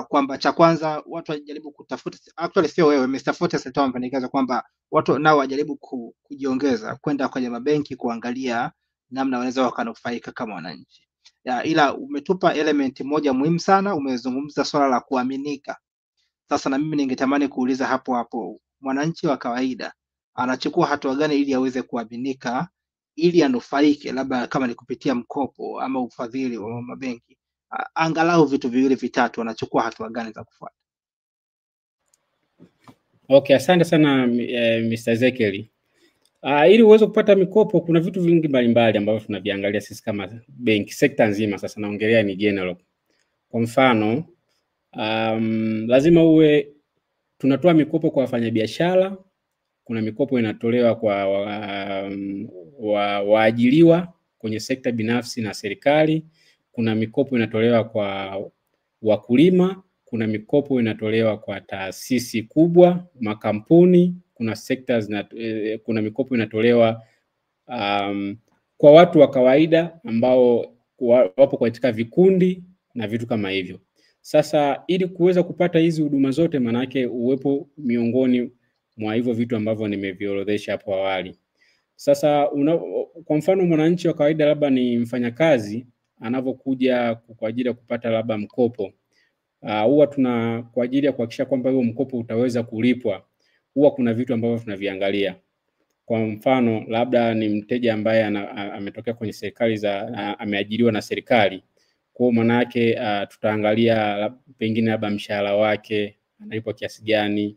kwamba cha kwanza watu wajaribu kutafuta, actually sio wewe, Mr. Fortes alitoa mapendekezo kwamba watu nao wajaribu kujiongeza kwenda kwenye mabenki kuangalia namna wanaweza wakanufaika kama wananchi. Ila umetupa element moja muhimu sana, umezungumza swala la kuaminika. Sasa na mimi ningetamani kuuliza hapo, mwananchi wa kawaida anachukua hatua gani ili aweze kuaminika, ili anufaike, labda kama ni kupitia mkopo ama ufadhili wa mabenki? Angalau vitu viwili vitatu, anachukua hatua gani za kufuata? Okay, asante sana Mr. Ezekiel. Ili uweze kupata mikopo kuna vitu vingi mbalimbali ambavyo tunaviangalia sisi kama benki, sekta nzima. Sasa naongelea ni general. Kwa mfano, lazima tunatoa mikopo kwa wafanyabiashara, kuna mikopo inatolewa kwa waajiriwa kwenye sekta binafsi na serikali, kuna mikopo inatolewa kwa wakulima, kuna mikopo inatolewa kwa taasisi kubwa, makampuni, kuna mikopo inatolewa kwa watu wa kawaida ambao wapo katika vikundi na vitu kama hivyo. Sasa ili kuweza kupata hizi huduma zote, manake uwepo miongoni mwa hivyo vitu ambavyo nimeviorodhesha hapo awali. Sasa kwa mfano mwananchi wa kawaida, labda ni mfanyakazi, anavyokuja kwa ajili ya kupata labda mkopo, huwa kwa ajili ya kuhakikisha kwamba huo mkopo utaweza kulipwa, huwa kuna vitu ambavyo tunaviangalia. Kwa mfano, labda ni mteja ambaye ametokea kwenye serikali ameajiriwa na serikali. Kwa maana yake tutaangalia pengine labda mshahara wake analipwa kiasi gani,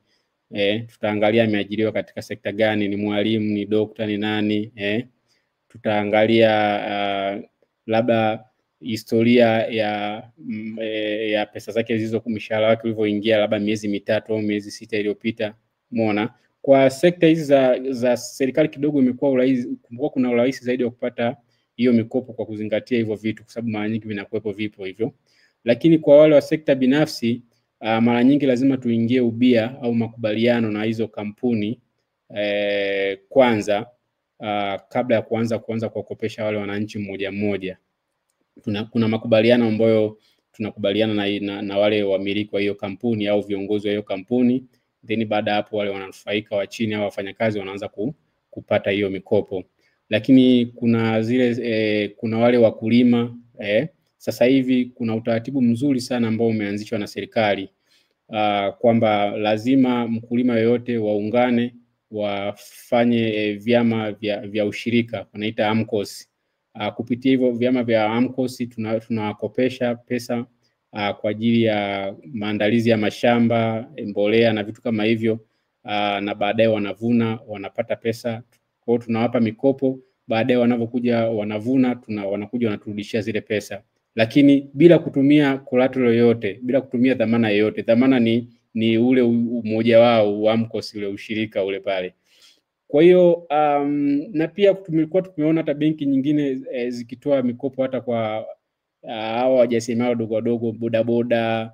tutaangalia ameajiriwa katika sekta gani, ni mwalimu, ni dokta, ni nani, tutaangalia labda historia ya pesa zake zilizo, mshahara wake ulivyoingia labda miezi 3 au miezi 6 iliyopita. Umeona, kwa sekta hizi za serikali kidogo imekuwa kuna urahisi zaidi wa kupata hiyo mikopo kwa kuzingatia hivyo vitu, kwa sababu mara nyingi vinakuwepo vipo hivyo. Lakini kwa wale wa sekta binafsi, mara nyingi lazima tuingie ubia au makubaliano na hizo kampuni kwanza, kabla ya kuanza kuwakopesha wale wananchi mmoja mmoja. Kuna makubaliano ambayo tunakubaliana na wale wamiliki wa hiyo kampuni au viongozi wa hiyo kampuni, then baada hapo wale wananufaika wa chini au wafanyakazi wanaanza kupata hiyo mikopo. Lakini kuna wale wakulima, sasa hivi kuna utaratibu mzuri sana ambao umeanzishwa na serikali, kwamba lazima mkulima yoyote waungane, wafanye vyama vya ushirika, wanaita AMCOS. Kupitia hivyo vyama vya AMCOS tunawakopesha pesa kwa ajili ya maandalizi ya mashamba, mbolea na vitu kama hivyo, na baadaye wanavuna, wanapata pesa. Kwa hiyo tunawapa mikopo, baadaye wanavyokuja wanavuna, wanakuja wanaturudishia zile pesa, lakini bila kutumia collateral yoyote, bila kutumia dhamana yoyote. Dhamana ni ule umoja wao wa AMCOS, ule ushirika ule pale. Kwa hiyo na pia tumeona hata benki nyingine zikitoa mikopo hata kwa hao wajasiriamali wadogo, bodaboda,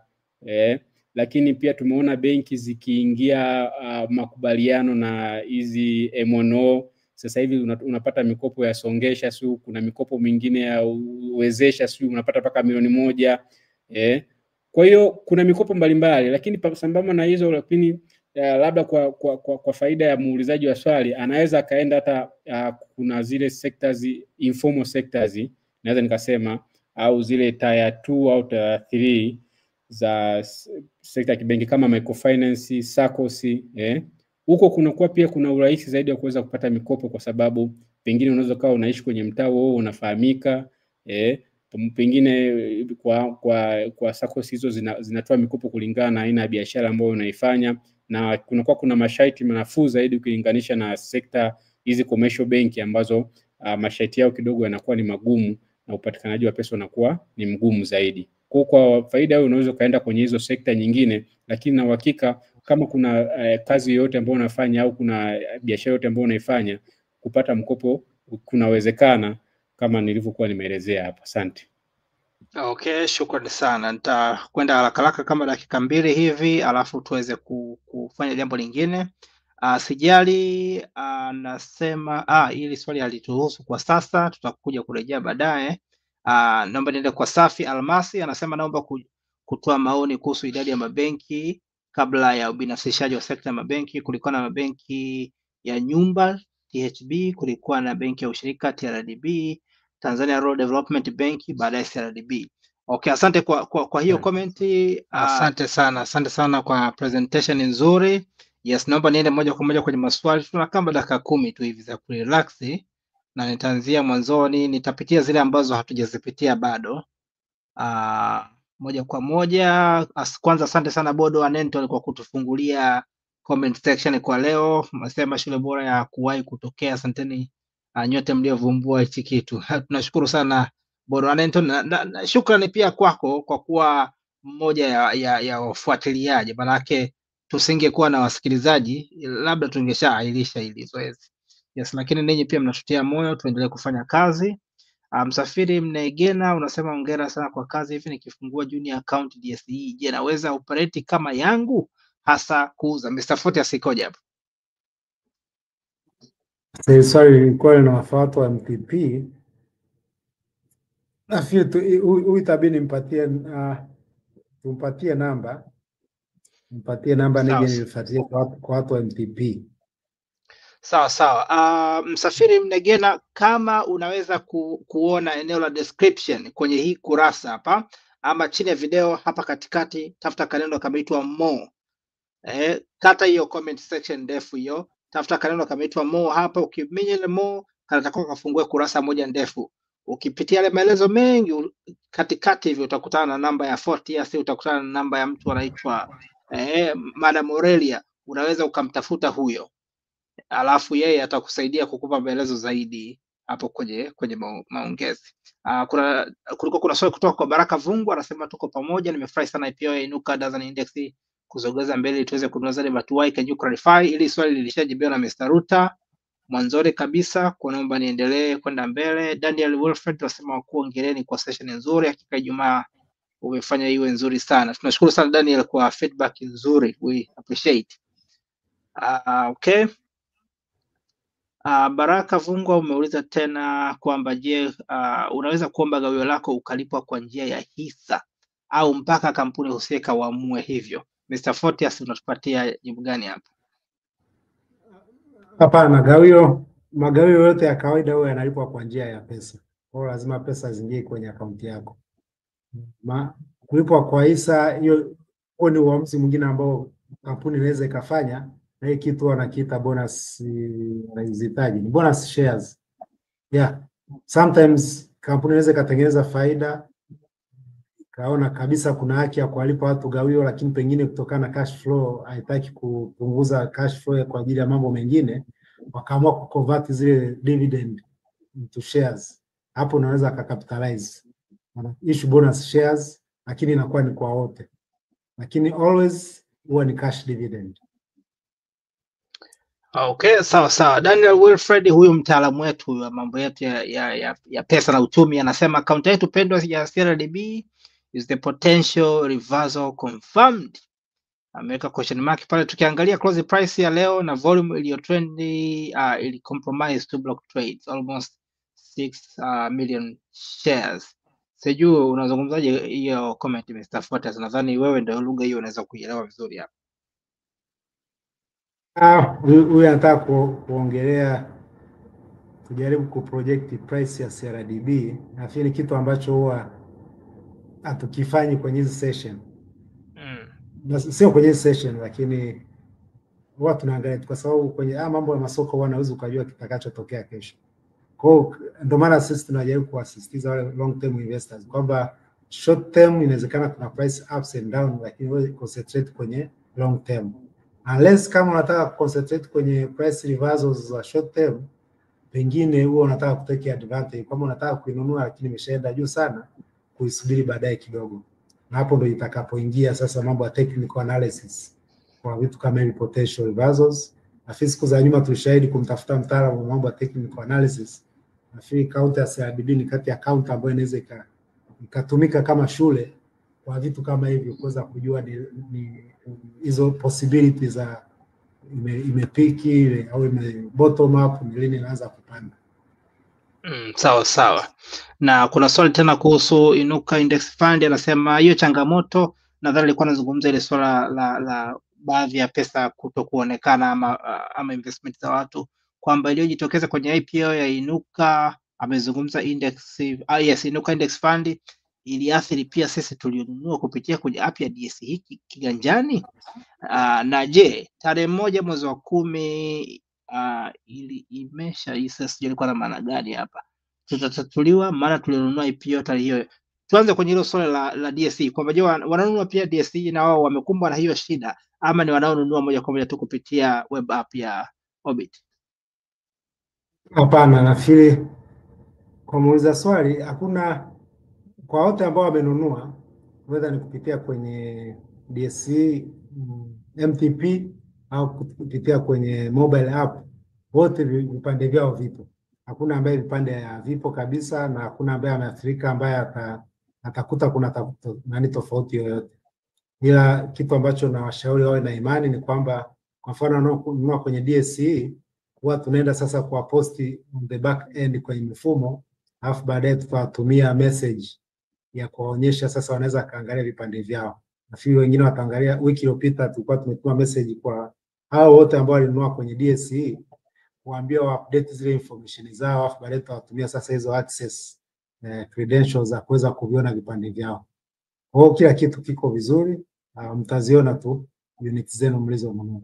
lakini pia tumeona benki zikiingia makubaliano na hizi MNO. Sasa hivi unapata mikopo ya Songesha, kuna mikopo mingine ya Wezesha, unapata mpaka milioni 1. Kwa hiyo kuna mikopo mbalimbali, lakini sambamba na hizo, lakini labda kwa faida ya muulizaji wa swali, anaweza akaenda hata kuna zile sectors, informal sectors naweza nikasema, au zile tier 2 au tier 3 za sekta ya kibenki kama microfinance, SACCOS. Huko kunakuwa pia kuna urahisi zaidi wa kuweza kupata mikopo, kwa sababu pengine unaweza kuwa unaishi kwenye mtaa huo unafahamika, pengine kwa SACCOS hizo zinatoa mikopo kulingana na aina ya biashara ambayo unaifanya, na kuna masharti nafuu zaidi ukilinganisha na sekta hizi commercial bank ambazo masharti yao kidogo yanakuwa ni magumu na upatikanaji wa pesa unakuwa ni mgumu zaidi. Kwa faida hiyo unaweza kaenda kwenye hizo sekta nyingine, lakini na uhakika kama kuna kazi yoyote ambayo unafanya au kuna biashara yoyote ambayo unaifanya, kupata mkopo kunawezekana kama nilivyokuwa nimeelezea hapa. Asante. Okay, shukrani sana. Nitakwenda haraka kama dakika 2 hivi alafu tuweze kufanya jambo lingine. Sijali anasema hili swali halituhusu kwa sasa, tutakuja kurejea baadaye. Naomba niende kwa Safi Almasi, anasema naomba kutoa maoni kuhusu idadi ya mabenki kabla ya ubinafsishaji wa sekta ya mabenki. Kulikuwa na mabenki ya nyumba THB, kulikuwa na benki ya ushirika TRDB, Tanzania Road Development Bank, baadaye CRDB. Okay, asante kwa hiyo comment. Asante sana kwa presentation nzuri. Yes, naomba niende moja kwa moja kwenye maswali. Tuna kama dakika 10 tu hivi za kurelax, na nitaanzia mwanzoni, nitapitia zile ambazo hatujazipitia bado. Moja kwa moja. Kwanza asante sana Bodo Anento kwa kutufungulia comment section kwa leo. Mnasema shule bora ya kuwahi kutokea. Asanteni nyote mliovumbua hichi kitu. Tunashukuru sana Bodo Anento, na shukrani pia kwako kwa kuwa mmoja ya wafuatiliaji, manake tusingekuwa na wasikilizaji labda tungeshaahirisha hili zoezi. Yes, lakini ninyi pia mnatutia moyo tuendelee kufanya kazi. Msafiri Mnegena unasema hongera sana kwa kazi. Hivi nikifungua junior account DSE, je, naweza operate kama yangu hasa kuuza? Mr. Fortius ikoje hapo? Sorry, nilikuwa na wafuatu wa MTP. Nafikiri huyu itabidi tumpatie namba. Mpatie namba nije nifuatie kwa watu wa MTP. Sawa. Msafiri Mnegena, kama unaweza kuona eneo la description kwenye hii kurasa hapa ama chini ya video hapa katikati, tafuta kaneno kameitwa more. Kata hiyo comment section ndefu hiyo, tafuta kaneno kameitwa more hapa. Ukiminya ile more, kanatakuwa kafungue kurasa moja ndefu. Ukipitia ile maelezo mengi katikati hivi utakutana na namba ya Fortius, utakutana na namba ya mtu anaitwa Madam Aurelia. Unaweza ukamtafuta huyo, alafu yeye atakusaidia kukupa maelezo zaidi hapo kwenye maongezi. Kulikuwa kuna swali kutoka kwa Baraka Vungu, anasema tuko pamoja, nimefurahi sana IPO ya inuka dozen index kusogeza mbele tuweze kununua zile batuwai. Can you clarify? Ili swali lilishajibiwa na Mr. Ruta mwanzoni kabisa, kwa naomba niendelee kwenda mbele. Daniel Wilfred anasema wakuu ongeleni kwa session nzuri, hakika Ijumaa umefanya iwe nzuri sana. Tunashukuru sana Daniel kwa feedback nzuri, we appreciate. Okay. Baraka Vungwa umeuliza tena kwamba je, unaweza kuomba gawio lako ukalipwa kwa njia ya hisa au mpaka kampuni husika waamue hivyo? Mr. Fortius, unatupatia jibu gani hapa? Hapana, magawio yote ya kawaida huwa yanalipwa kwa njia ya pesa. Kwa hiyo lazima pesa ziingie kwenye akaunti yako. Kulipwa kwa hisa hiyo ni uamuzi mwingine ambao kampuni inaweza ikafanya, na hii kitu wanakiita bonus, wanahitaji ni bonus shares. Yeah. Sometimes kampuni inaweza ikatengeneza faida, kaona kabisa kuna haki ya kuwalipa watu gawio, lakini pengine kutokana na cash flow haitaki kupunguza cash flow kwa ajili ya mambo mengine, wakaamua kuconvert zile dividend into shares. Hapo unaweza capitalize, issue bonus shares, lakini inakuwa ni kwa wote, lakini always huwa ni cash dividend. Okay, sawa. Daniel Wilfred, huyu mtaalamu wetu wa mambo yetu ya pesa na uchumi, anasema akaunti yetu pendwa ya CRDB is the potential reversal confirmed. Ameweka question mark pale. Tukiangalia close price ya leo na volume iliyotrend, ili compromise to block trades almost 6 million shares. Sijui unazungumzaje hiyo comment Mr. Fortius? Nadhani wewe ndio lugha hiyo unaweza kuielewa vizuri hapa. Huyu anataka kuongelea kujaribu kuproject price ya CRDB. Nafikiri kitu ambacho huwa hatukifanyi kwenye hizi session. Sio kwenye hizi session, lakini huwa tunaangalia kwa sababu kwenye mambo ya masoko huwa unaweza ukajua kitakachotokea kesho. Kwa ndio maana sisi tunajaribu kuwasisitiza wale long term investors kwamba short term inawezekana kuna price ups and down, lakini wewe concentrate kwenye long term. Unless kama unataka concentrate kwenye price reversals za short term, pengine huo unataka kutake advantage, kama unataka kuinunua lakini imeshaenda juu sana, kuisubiri baadaye kidogo. Na hapo ndio itakapoingia sasa mambo ya technical analysis kwa vitu kama hivi potential reversals. Na siku za nyuma tulishahidi kumtafuta mtaalamu wa mambo ya technical analysis. Nafikiri counter ya CRDB ni kati ya counter ambayo inaweza ikatumika kama shule kwa vitu kama hivi, kuweza kujua ni hizo possibilities za imepiki au ime bottom up, ni lini inaanza kupanda. Sawa sawa. Na kuna swali tena kuhusu Inuka Index Fund, anasema hiyo changamoto, nadhani alikuwa anazungumza ile swala la baadhi ya pesa kutokuonekana ama investment za watu, kwamba iliyojitokeza kwenye IPO ya Inuka, amezungumza Inuka Index Fund iliathiri pia sisi tulionunua kupitia kwenye app ya DSE hiki kiganjani. Na je, tarehe 1 mwezi wa 10 imesha isa, sijui ilikuwa na maana gani hapa, tutatatuliwa maana tulionunua IPO tarehe hiyo. Tuanze kwenye hilo swali la DSE kwamba je, wananunua pia DSE na wao wamekumbwa na hiyo shida, ama ni wanaonunua moja kwa moja tu kupitia web app ya Orbit? Hapana, nafikiri kwa muuliza swali, hakuna, kwa wote ambao wamenunua whether ni kupitia kwenye DSE MTP au kupitia kwenye mobile app, wote vipande vyao vipo. Hakuna ambaye vipande vipo kabisa, na hakuna ambaye ameathirika ambaye atakuta kuna nani tofauti yoyote. Ila kitu ambacho na washauri wawe na imani ni kwamba, kwa mfano unanunua kwenye DSE, huwa tunaenda sasa kwa posti on the back end kwenye mifumo, alafu baadaye tutawatumia message ya kuonyesha sasa wanaweza kaangalia vipande vyao. Nafikiri wengine wataangalia, wiki iliyopita tulikuwa tumetuma message kwa hao wote ambao walinunua kwenye DSE, kuambia wa update zile information zao, alafu baadaye tutawatumia sasa hizo access credentials za kuweza kuviona vipande vyao. Kwa hiyo kila kitu kiko vizuri, mtaziona tu units zenu mlizonunua.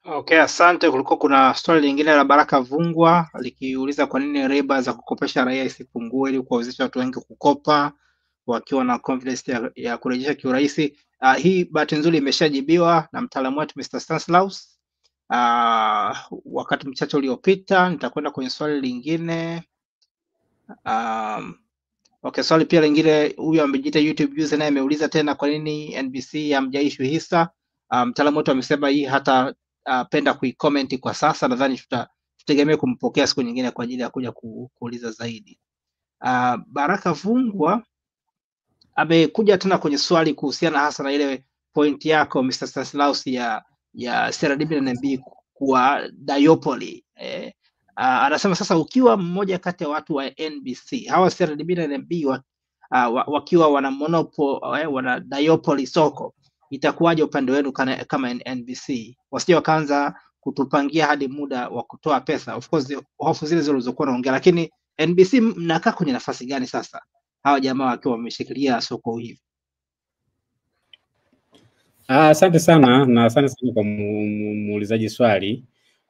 Okay, asante. Kulikuwa kuna swali lingine la Baraka Vungwa likiuliza kwa nini riba za kukopesha raia isipungue ili kuwawezesha watu wengi kukopa wakiwa na confidence ya kurejesha kiurahisi. Hii bahati nzuri imeshajibiwa na mtaalamu wetu Mr. Stanislaus wakati mchache uliopita. Nitakwenda kwenye swali lingine. Okay, swali pia lingine, huyu amejiita YouTube user naye ameuliza tena kwa nini NBC hamjaissue hisa. Mtaalamu wetu amesema hii hata penda kuicomment kwa sasa, nadhani tutegemee kumpokea siku nyingine kwa ajili ya kuja kuuliza zaidi. Baraka Vungwa amekuja tena kwenye swali kuhusiana hasa na ile point yako Mr. Stanislaus ya CRDB na NMB kuwa duopoly. Anasema sasa, ukiwa mmoja kati ya watu wa NBC, hawa CRDB na NMB wakiwa wana monopoly, wana duopoly soko, itakuwaje upande wenu kama NBC? Wasije wakaanza kutupangia hadi muda wa kutoa pesa. Of course hofu zile zilizokuwa naongea, lakini NBC mnakaa kwenye nafasi gani sasa hawa jamaa wakiwa wameshikilia soko hivi? Asante sana, na asante sana kwa muulizaji swali.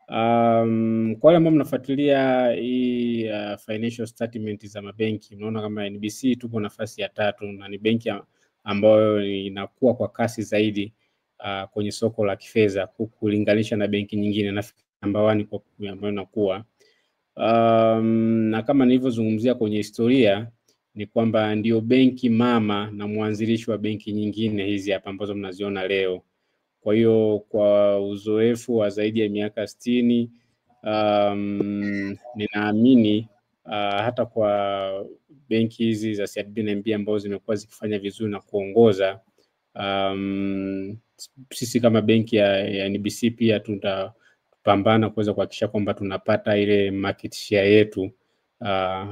Kwa wale ambao mnafuatilia hii financial statement za mabenki, mnaona kama NBC tupo nafasi ya 3 na ni benki ambayo inakuwa kwa kasi zaidi kwenye soko la kifedha kulinganisha na benki nyingine, na namba 1 kwa ambayo inakuwa na kama nilivyozungumzia kwenye historia ni kwamba ndio benki mama na mwanzilishi wa benki nyingine hizi hapa ambazo mnaziona leo. Kwa hiyo kwa uzoefu wa zaidi ya miaka 60, ninaamini hata kwa benki hizi za CRDB na NMB ambazo zimekuwa zikifanya vizuri na kuongoza, sisi kama benki ya NBC pia tutapambana kuweza kuhakikisha kwamba tunapata ile market share yetu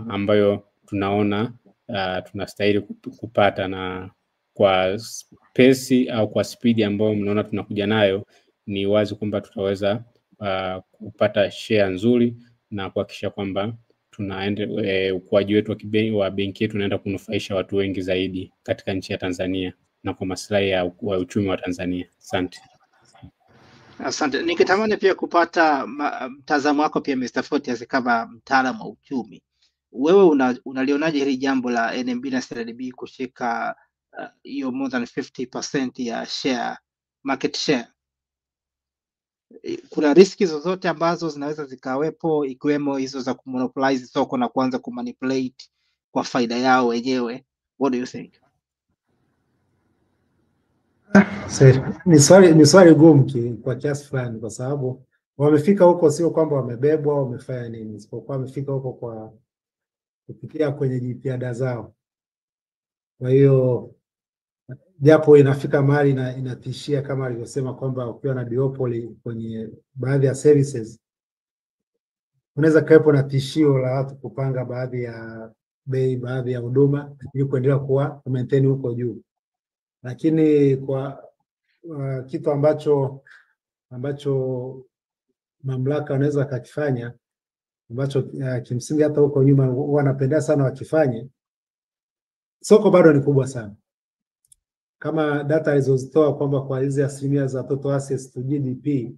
ambayo tunaona tunastahili kupata, na kwa pesi au kwa spidi ambayo mnaona tunakuja nayo, ni wazi kwamba tutaweza kupata share nzuri na kuhakikisha kwamba tunaenda ukuaji wetu wa benki yetu unaenda kunufaisha watu wengi zaidi katika nchi ya Tanzania na kwa maslahi ya uchumi wa Tanzania. Asante. Asante. Ningetamani pia kupata mtazamo wako pia Mr. Photius kama mtaalamu wa uchumi. Wewe unalionaje hili jambo la NMB na CRDB kushika hiyo more than 50% ya market share? Kuna riski zozote ambazo zinaweza zikawepo, ikiwemo hizo za kumonopolize soko na kuanza kumanipulate kwa faida yao wenyewe? What do you think? Ni swali gumu kwa kiasi fulani, kwa sababu wamefika huko sio kwamba wamebebwa wamefanya nini, isipokuwa wamefika huko kwa kupitia kwenye jitihada zao. Kwa hiyo japo inafika mahali inatishia kama alivyosema kwamba ukiwa na duopoly kwenye baadhi ya services unaweza kuwepo na tishio la watu kupanga baadhi ya bei, baadhi ya huduma ili kuendelea kuwa maintain huko juu. Lakini kwa kitu ambacho mamlaka wanaweza kakifanya, ambacho kimsingi hata huko nyuma wanapendea sana wakifanye, soko bado ni kubwa sana. Kama data alizozitoa kwamba kwa hizi asilimia za total assets to GDP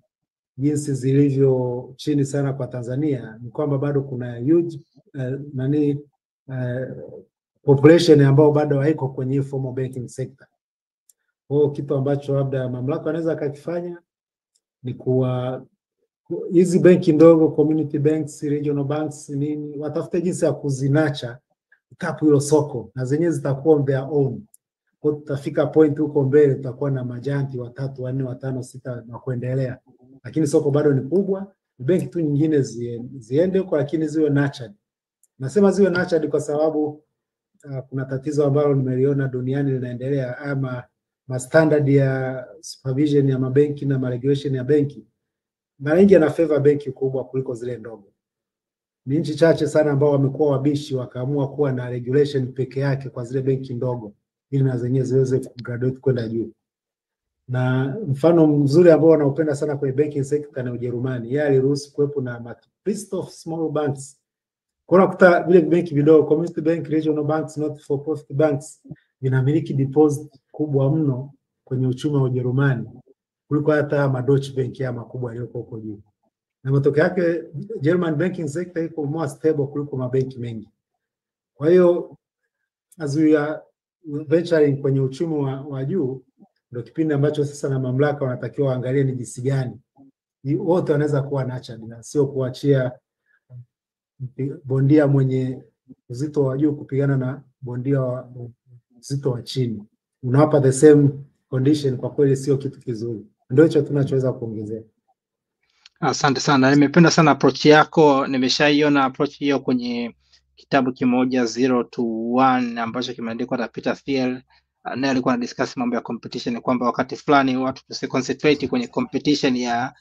jinsi zilivyo chini sana kwa Tanzania, ni kwamba bado kuna huge population ambao bado haiko kwenye formal banking sector. Kwa kitu ambacho labda mamlaka wanaweza kakifanya ni kuwa hizi benki ndogo, community banks, regional banks, nini, watafute jinsi ya kuzinacha kapu hilo soko, na zenyewe zitakuwa on their own. Kwa tutafika point huko mbele tutakuwa na majanti 3, 4, 5, 6 na kuendelea. Lakini soko bado ni kubwa, benki tu nyingine ziende huko, lakini ziwe nurtured. Nasema ziwe nurtured kwa sababu kuna tatizo ambalo nimeliona duniani linaendelea, ama standard ya supervision ya mabenki na regulation ya benki mara nyingi yana favor benki kubwa kuliko zile ndogo. Ni nchi chache sana ambao wamekuwa wabishi wakaamua kuwa na regulation peke yake kwa zile benki ndogo ili na zenyewe ziweze kugraduate kwenda juu. Na mfano mzuri ambao wanaupenda sana kwenye banking sector ni Ujerumani. Yeye aliruhusu kuwepo na list of small banks. Kuna kuta vile benki vidogo, community bank, regional banks, not for profit banks, vinamiliki deposit kubwa mno kwenye uchumi wa Ujerumani kuliko hata Deutsche Bank ya makubwa yaliyoko huko juu. Na matokeo yake German banking sector iko more stable kuliko mabenki mengi. Kwa hiyo as we are venturing kwenye uchumi wa juu, ndio kipindi ambacho sasa na mamlaka wanatakiwa waangalie ni jinsi gani wote wanaweza kuwa nurtured na sio kuachia bondia mwenye uzito wa juu kupigana na bondia wa uzito wa chini. Unawapa the same condition, kwa kweli sio kitu kizuri. Ndio hicho tunachoweza kuongezea. Asante sana. Nimependa sana approach yako. Nimeshaiona approach hiyo kwenye kitabu kimoja 0 to 1 ambacho kimeandikwa na Peter Thiel. Naye alikuwa anadiscuss mambo ya competition, kwamba wakati fulani watu tusiconcentrate kwenye competition ya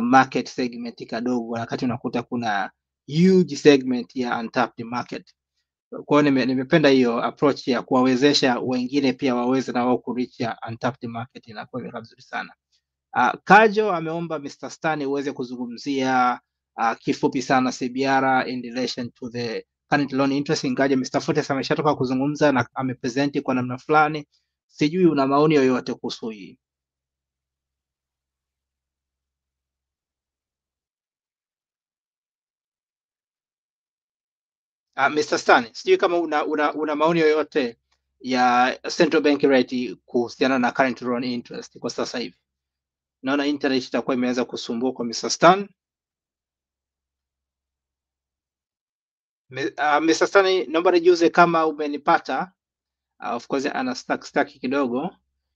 market segment kadogo, wakati unakuta kuna huge segment ya untapped market. Kwa hiyo nimependa hiyo approach ya kuwawezesha wengine pia waweze na wao kureach untapped market, inakuwa ni vizuri sana. Kajo ameomba Mr. Stani uweze kuzungumzia kifupi sana CBR in relation to the current loan interest. Ingaje Mr. Photius ameshatoka kuzungumza na amepresent kwa namna fulani, sijui una maoni yoyote kuhusu hii? Mr. Stani, sijui kama una maoni yoyote ya central bank rate kuhusiana na current loan interest kwa sasa hivi. Naona internet itakuwa imeanza kusumbua kwa Mr. Stan. Mr. Stan, naomba nijuze kama umenipata. Of course ana stuck kidogo,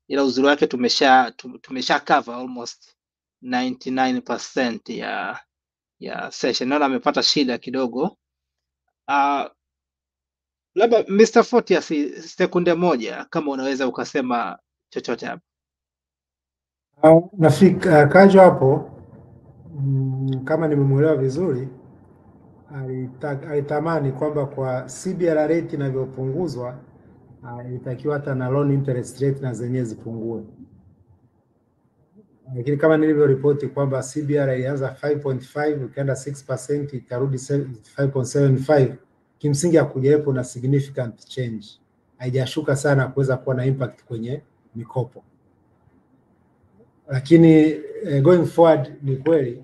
ila uzuri wake tumesha cover almost 99% ya session. Naona amepata shida kidogo. Labda Mr. Photius, sekunde moja kama unaweza ukasema chochote hapo. Nafika Kajo hapo, kama nimemuelewa vizuri, alitamani kwamba kwa CBR rate inavyopunguzwa ilitakiwa hata na loan interest rate na zenyewe zipungue. Lakini kama nilivyoripoti kwamba CBR ilianza 5.5 ikaenda 6% ikarudi 5.75, kimsingi hakujawepo na significant change. Haijashuka sana kuweza kuwa na impact kwenye mikopo. Lakini going forward ni kweli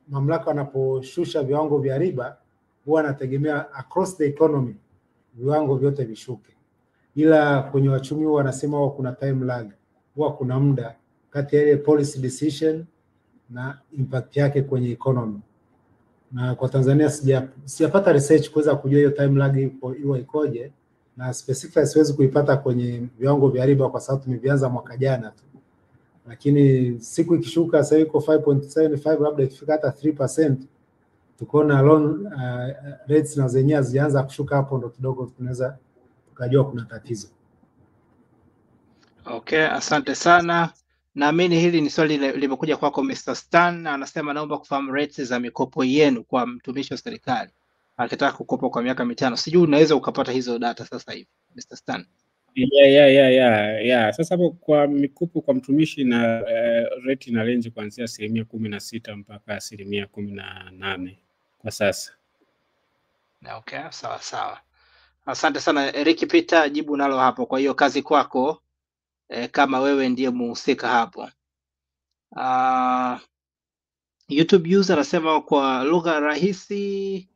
mamlaka wanaposhusha viwango vya riba huwa anategemea across the economy viwango vyote vishuke, ila kwenye wachumi huwa wanasema huwa kuna time lag, huwa kuna muda kati ya ile policy decision na impact yake kwenye economy. Na kwa Tanzania sijapata research kuweza kujua hiyo time lag ikoje, na specifically siwezi kuipata kwenye viwango vya riba kwa sababu tumevianza mwaka jana tu. Lakini siku ikishuka sasa iko 5.75 labda ikifika hata 3%, tukoona loan rates na zenyewe zianza kushuka, hapo ndo kidogo tunaweza tukajua kuna tatizo. Okay, asante sana. Naamini hili ni swali limekuja kwako Mr. Stan, anasema naomba kufahamu rates za mikopo yenu kwa mtumishi wa serikali akitaka kukopa kwa miaka 5. Sijui unaweza ukapata hizo data sasa hivi Mr. Stan? Yeah. Sasa hapo kwa mikopo kwa mtumishi na rate na range kuanzia 16% mpaka 18% kwa sasa. Okay, sawa. Asante sana Eric Peter, jibu nalo hapo. Kwa hiyo kazi kwako kama wewe ndiye muhusika hapo. YouTube user anasema kwa lugha rahisi,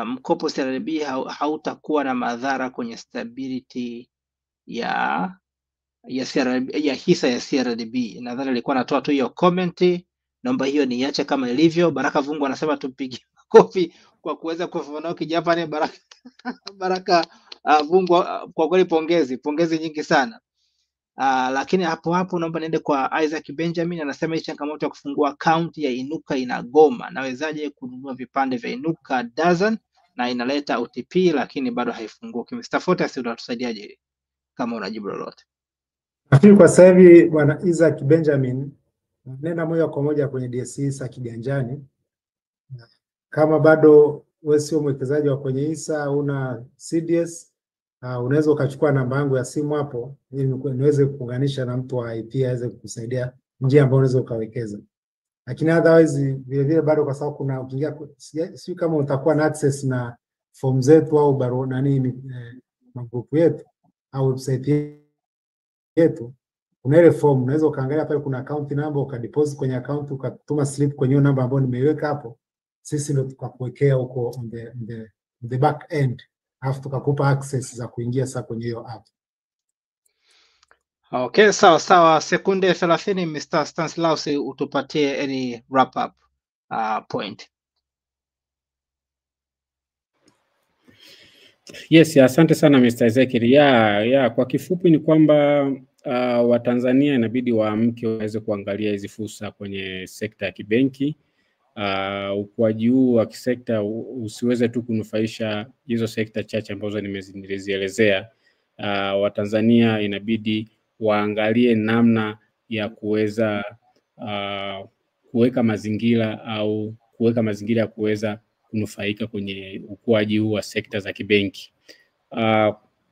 mkopo CRDB hautakuwa na madhara kwenye stability ya hisa ya CRDB. Nadhani alikuwa anatoa tu hiyo comment. Naomba hiyo niache kama ilivyo. Baraka Vungu anasema tupige makofi kwa kuweza kufafanua Kijapani. Baraka Vungu, kwa kweli pongezi nyingi sana. Lakini hapo naomba niende kwa Isaac Benjamin, anasema hii changamoto ya kufungua account ya Inuka inagoma. Nawezaje kununua vipande vya Inuka dozen na inaleta OTP lakini bado haifunguki? Mr. Fortas, unatusaidiaje kama unajibu lolote? Nafikiri kwa sasa hivi bwana Isaac Benjamin, nenda moja kwa moja kwenye DSE hisa kiganjani. Kama bado wewe sio mwekezaji wa kwenye hisa, una CDS, unaweza ukachukua namba yangu ya simu hapo ili niweze kuunganisha na mtu wa IT aweze kukusaidia njia ambayo unaweza ukawekeza. Lakini otherwise vile bado, kwa sababu kuna ukiingia, sio kama utakuwa na access na form zetu au barua magrupu yetu au website yetu, kuna ile form unaweza ukaangalia pale, kuna account number, ukadeposit kwenye account, ukatuma slip kwenye hiyo namba ambayo nimeiweka hapo. Sisi ndio tukakuwekea huko on the back end, alafu tukakupa access za kuingia sasa kwenye hiyo app. Okay, sawa. Sekunde 30 Mr. Stanislaus, utupatie any wrap up point. Yes, asante sana Mr. Ezekiel. Kwa kifupi ni kwamba Watanzania inabidi waamke waweze kuangalia hizi fursa kwenye sekta ya kibenki. Ukuaji huu wa kisekta usiweze tu kunufaisha hizo sekta chache ambazo nimezielezea. Watanzania inabidi waangalie namna ya kuweza kuweka mazingira ya kuweza kunufaika kwenye ukuaji huu wa sekta za kibenki.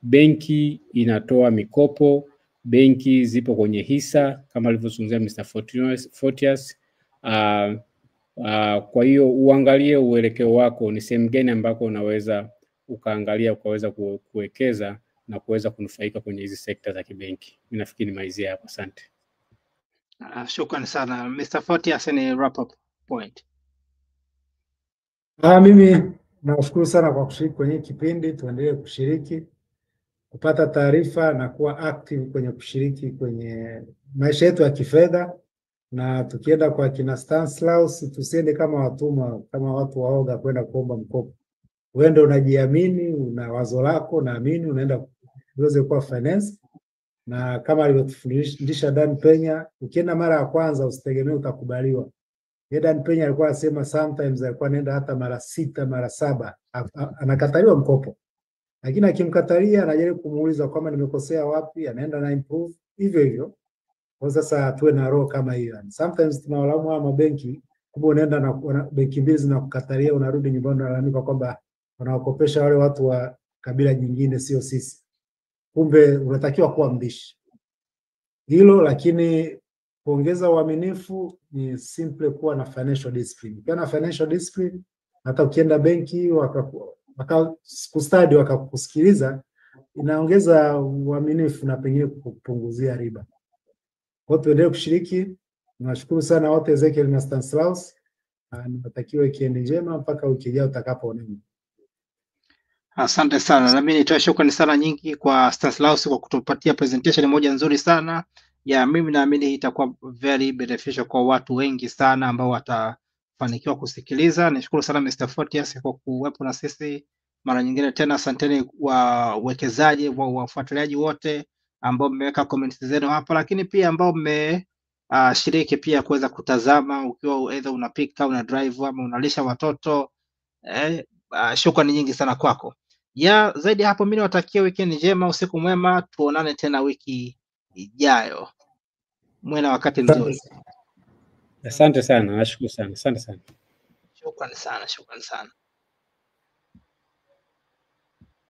Benki inatoa mikopo, benki zipo kwenye hisa kama alivyozungumzia Mr. Fortius. Kwa hiyo uangalie uelekeo wako, ni sehemu gani ambako unaweza ukaangalia ukaweza kuwekeza na kuweza kunufaika kwenye hizi sekta za kibenki. Mimi nafikiri nimalizia hapo, asante. Shukrani sana Mr. Fortius, ni wrap up point. Mimi nashukuru sana kwa kushiriki kwenye kipindi. Tuendelee kushiriki, kupata taarifa na kuwa active kwenye kushiriki kwenye maisha yetu ya kifedha. Na tukienda kwa kina Stanislaus, tusiende kama watumwa, kama watu waoga kwenda kuomba mkopo. Wewe unajiamini, una wazo lako, naamini unaenda uweze kuwa finance. Na kama alivyotufundisha Dan Penya, ukienda mara ya kwanza usitegemee utakubaliwa. Dan Penya alikuwa anasema sometimes alikuwa anaenda hata mara 6 mara 7 anakataliwa mkopo. Lakini akimkatalia anajaribu kumuuliza kama nimekosea wapi, anaenda na improve hivyo. Kwa sasa tuwe na roho kama hiyo. Sometimes tunawalaumu wa mabenki, kumbe unaenda na benki mbili zinakukatalia, unarudi nyumbani unalalamika kwamba wanawakopesha wale watu wa kabila jingine, sio sisi. Kumbe unatakiwa kuwa mbishi. Hilo, lakini kuongeza uaminifu ni simple kuwa na financial discipline. Ukiwa na financial discipline, hata ukienda benki wakakustadi wakakusikiliza, inaongeza uaminifu na pengine kupunguzia riba. Kwa hiyo tuendelee kushiriki Nashukuru sana wote, Ezekiel na Stanislaus. Niwatakie weekend njema mpaka wiki ijayo utakapoonana. Asante sana. Na mimi nitoa shukrani sana nyingi kwa Stanislaus kwa kutupatia presentation moja nzuri sana. Mimi naamini hii itakuwa very beneficial kwa watu wengi sana ambao watafanikiwa kusikiliza. Nishukuru sana Mr. Fortius kwa kuwepo na sisi mara nyingine tena. Asanteni wawekezaji, wafuatiliaji wote ambao mmeweka comments zenu hapa, lakini pia ambao mmeshiriki pia kuweza kutazama ukiwa either unapika, una drive ama unalisha watoto. Shukrani nyingi sana kwako. Zaidi hapo mimi nawatakia weekend njema, usiku mwema, tuonane tena wiki ijayo. Mwe na wakati mzuri. Asante sana, nashukuru sana. Asante sana. Shukrani sana.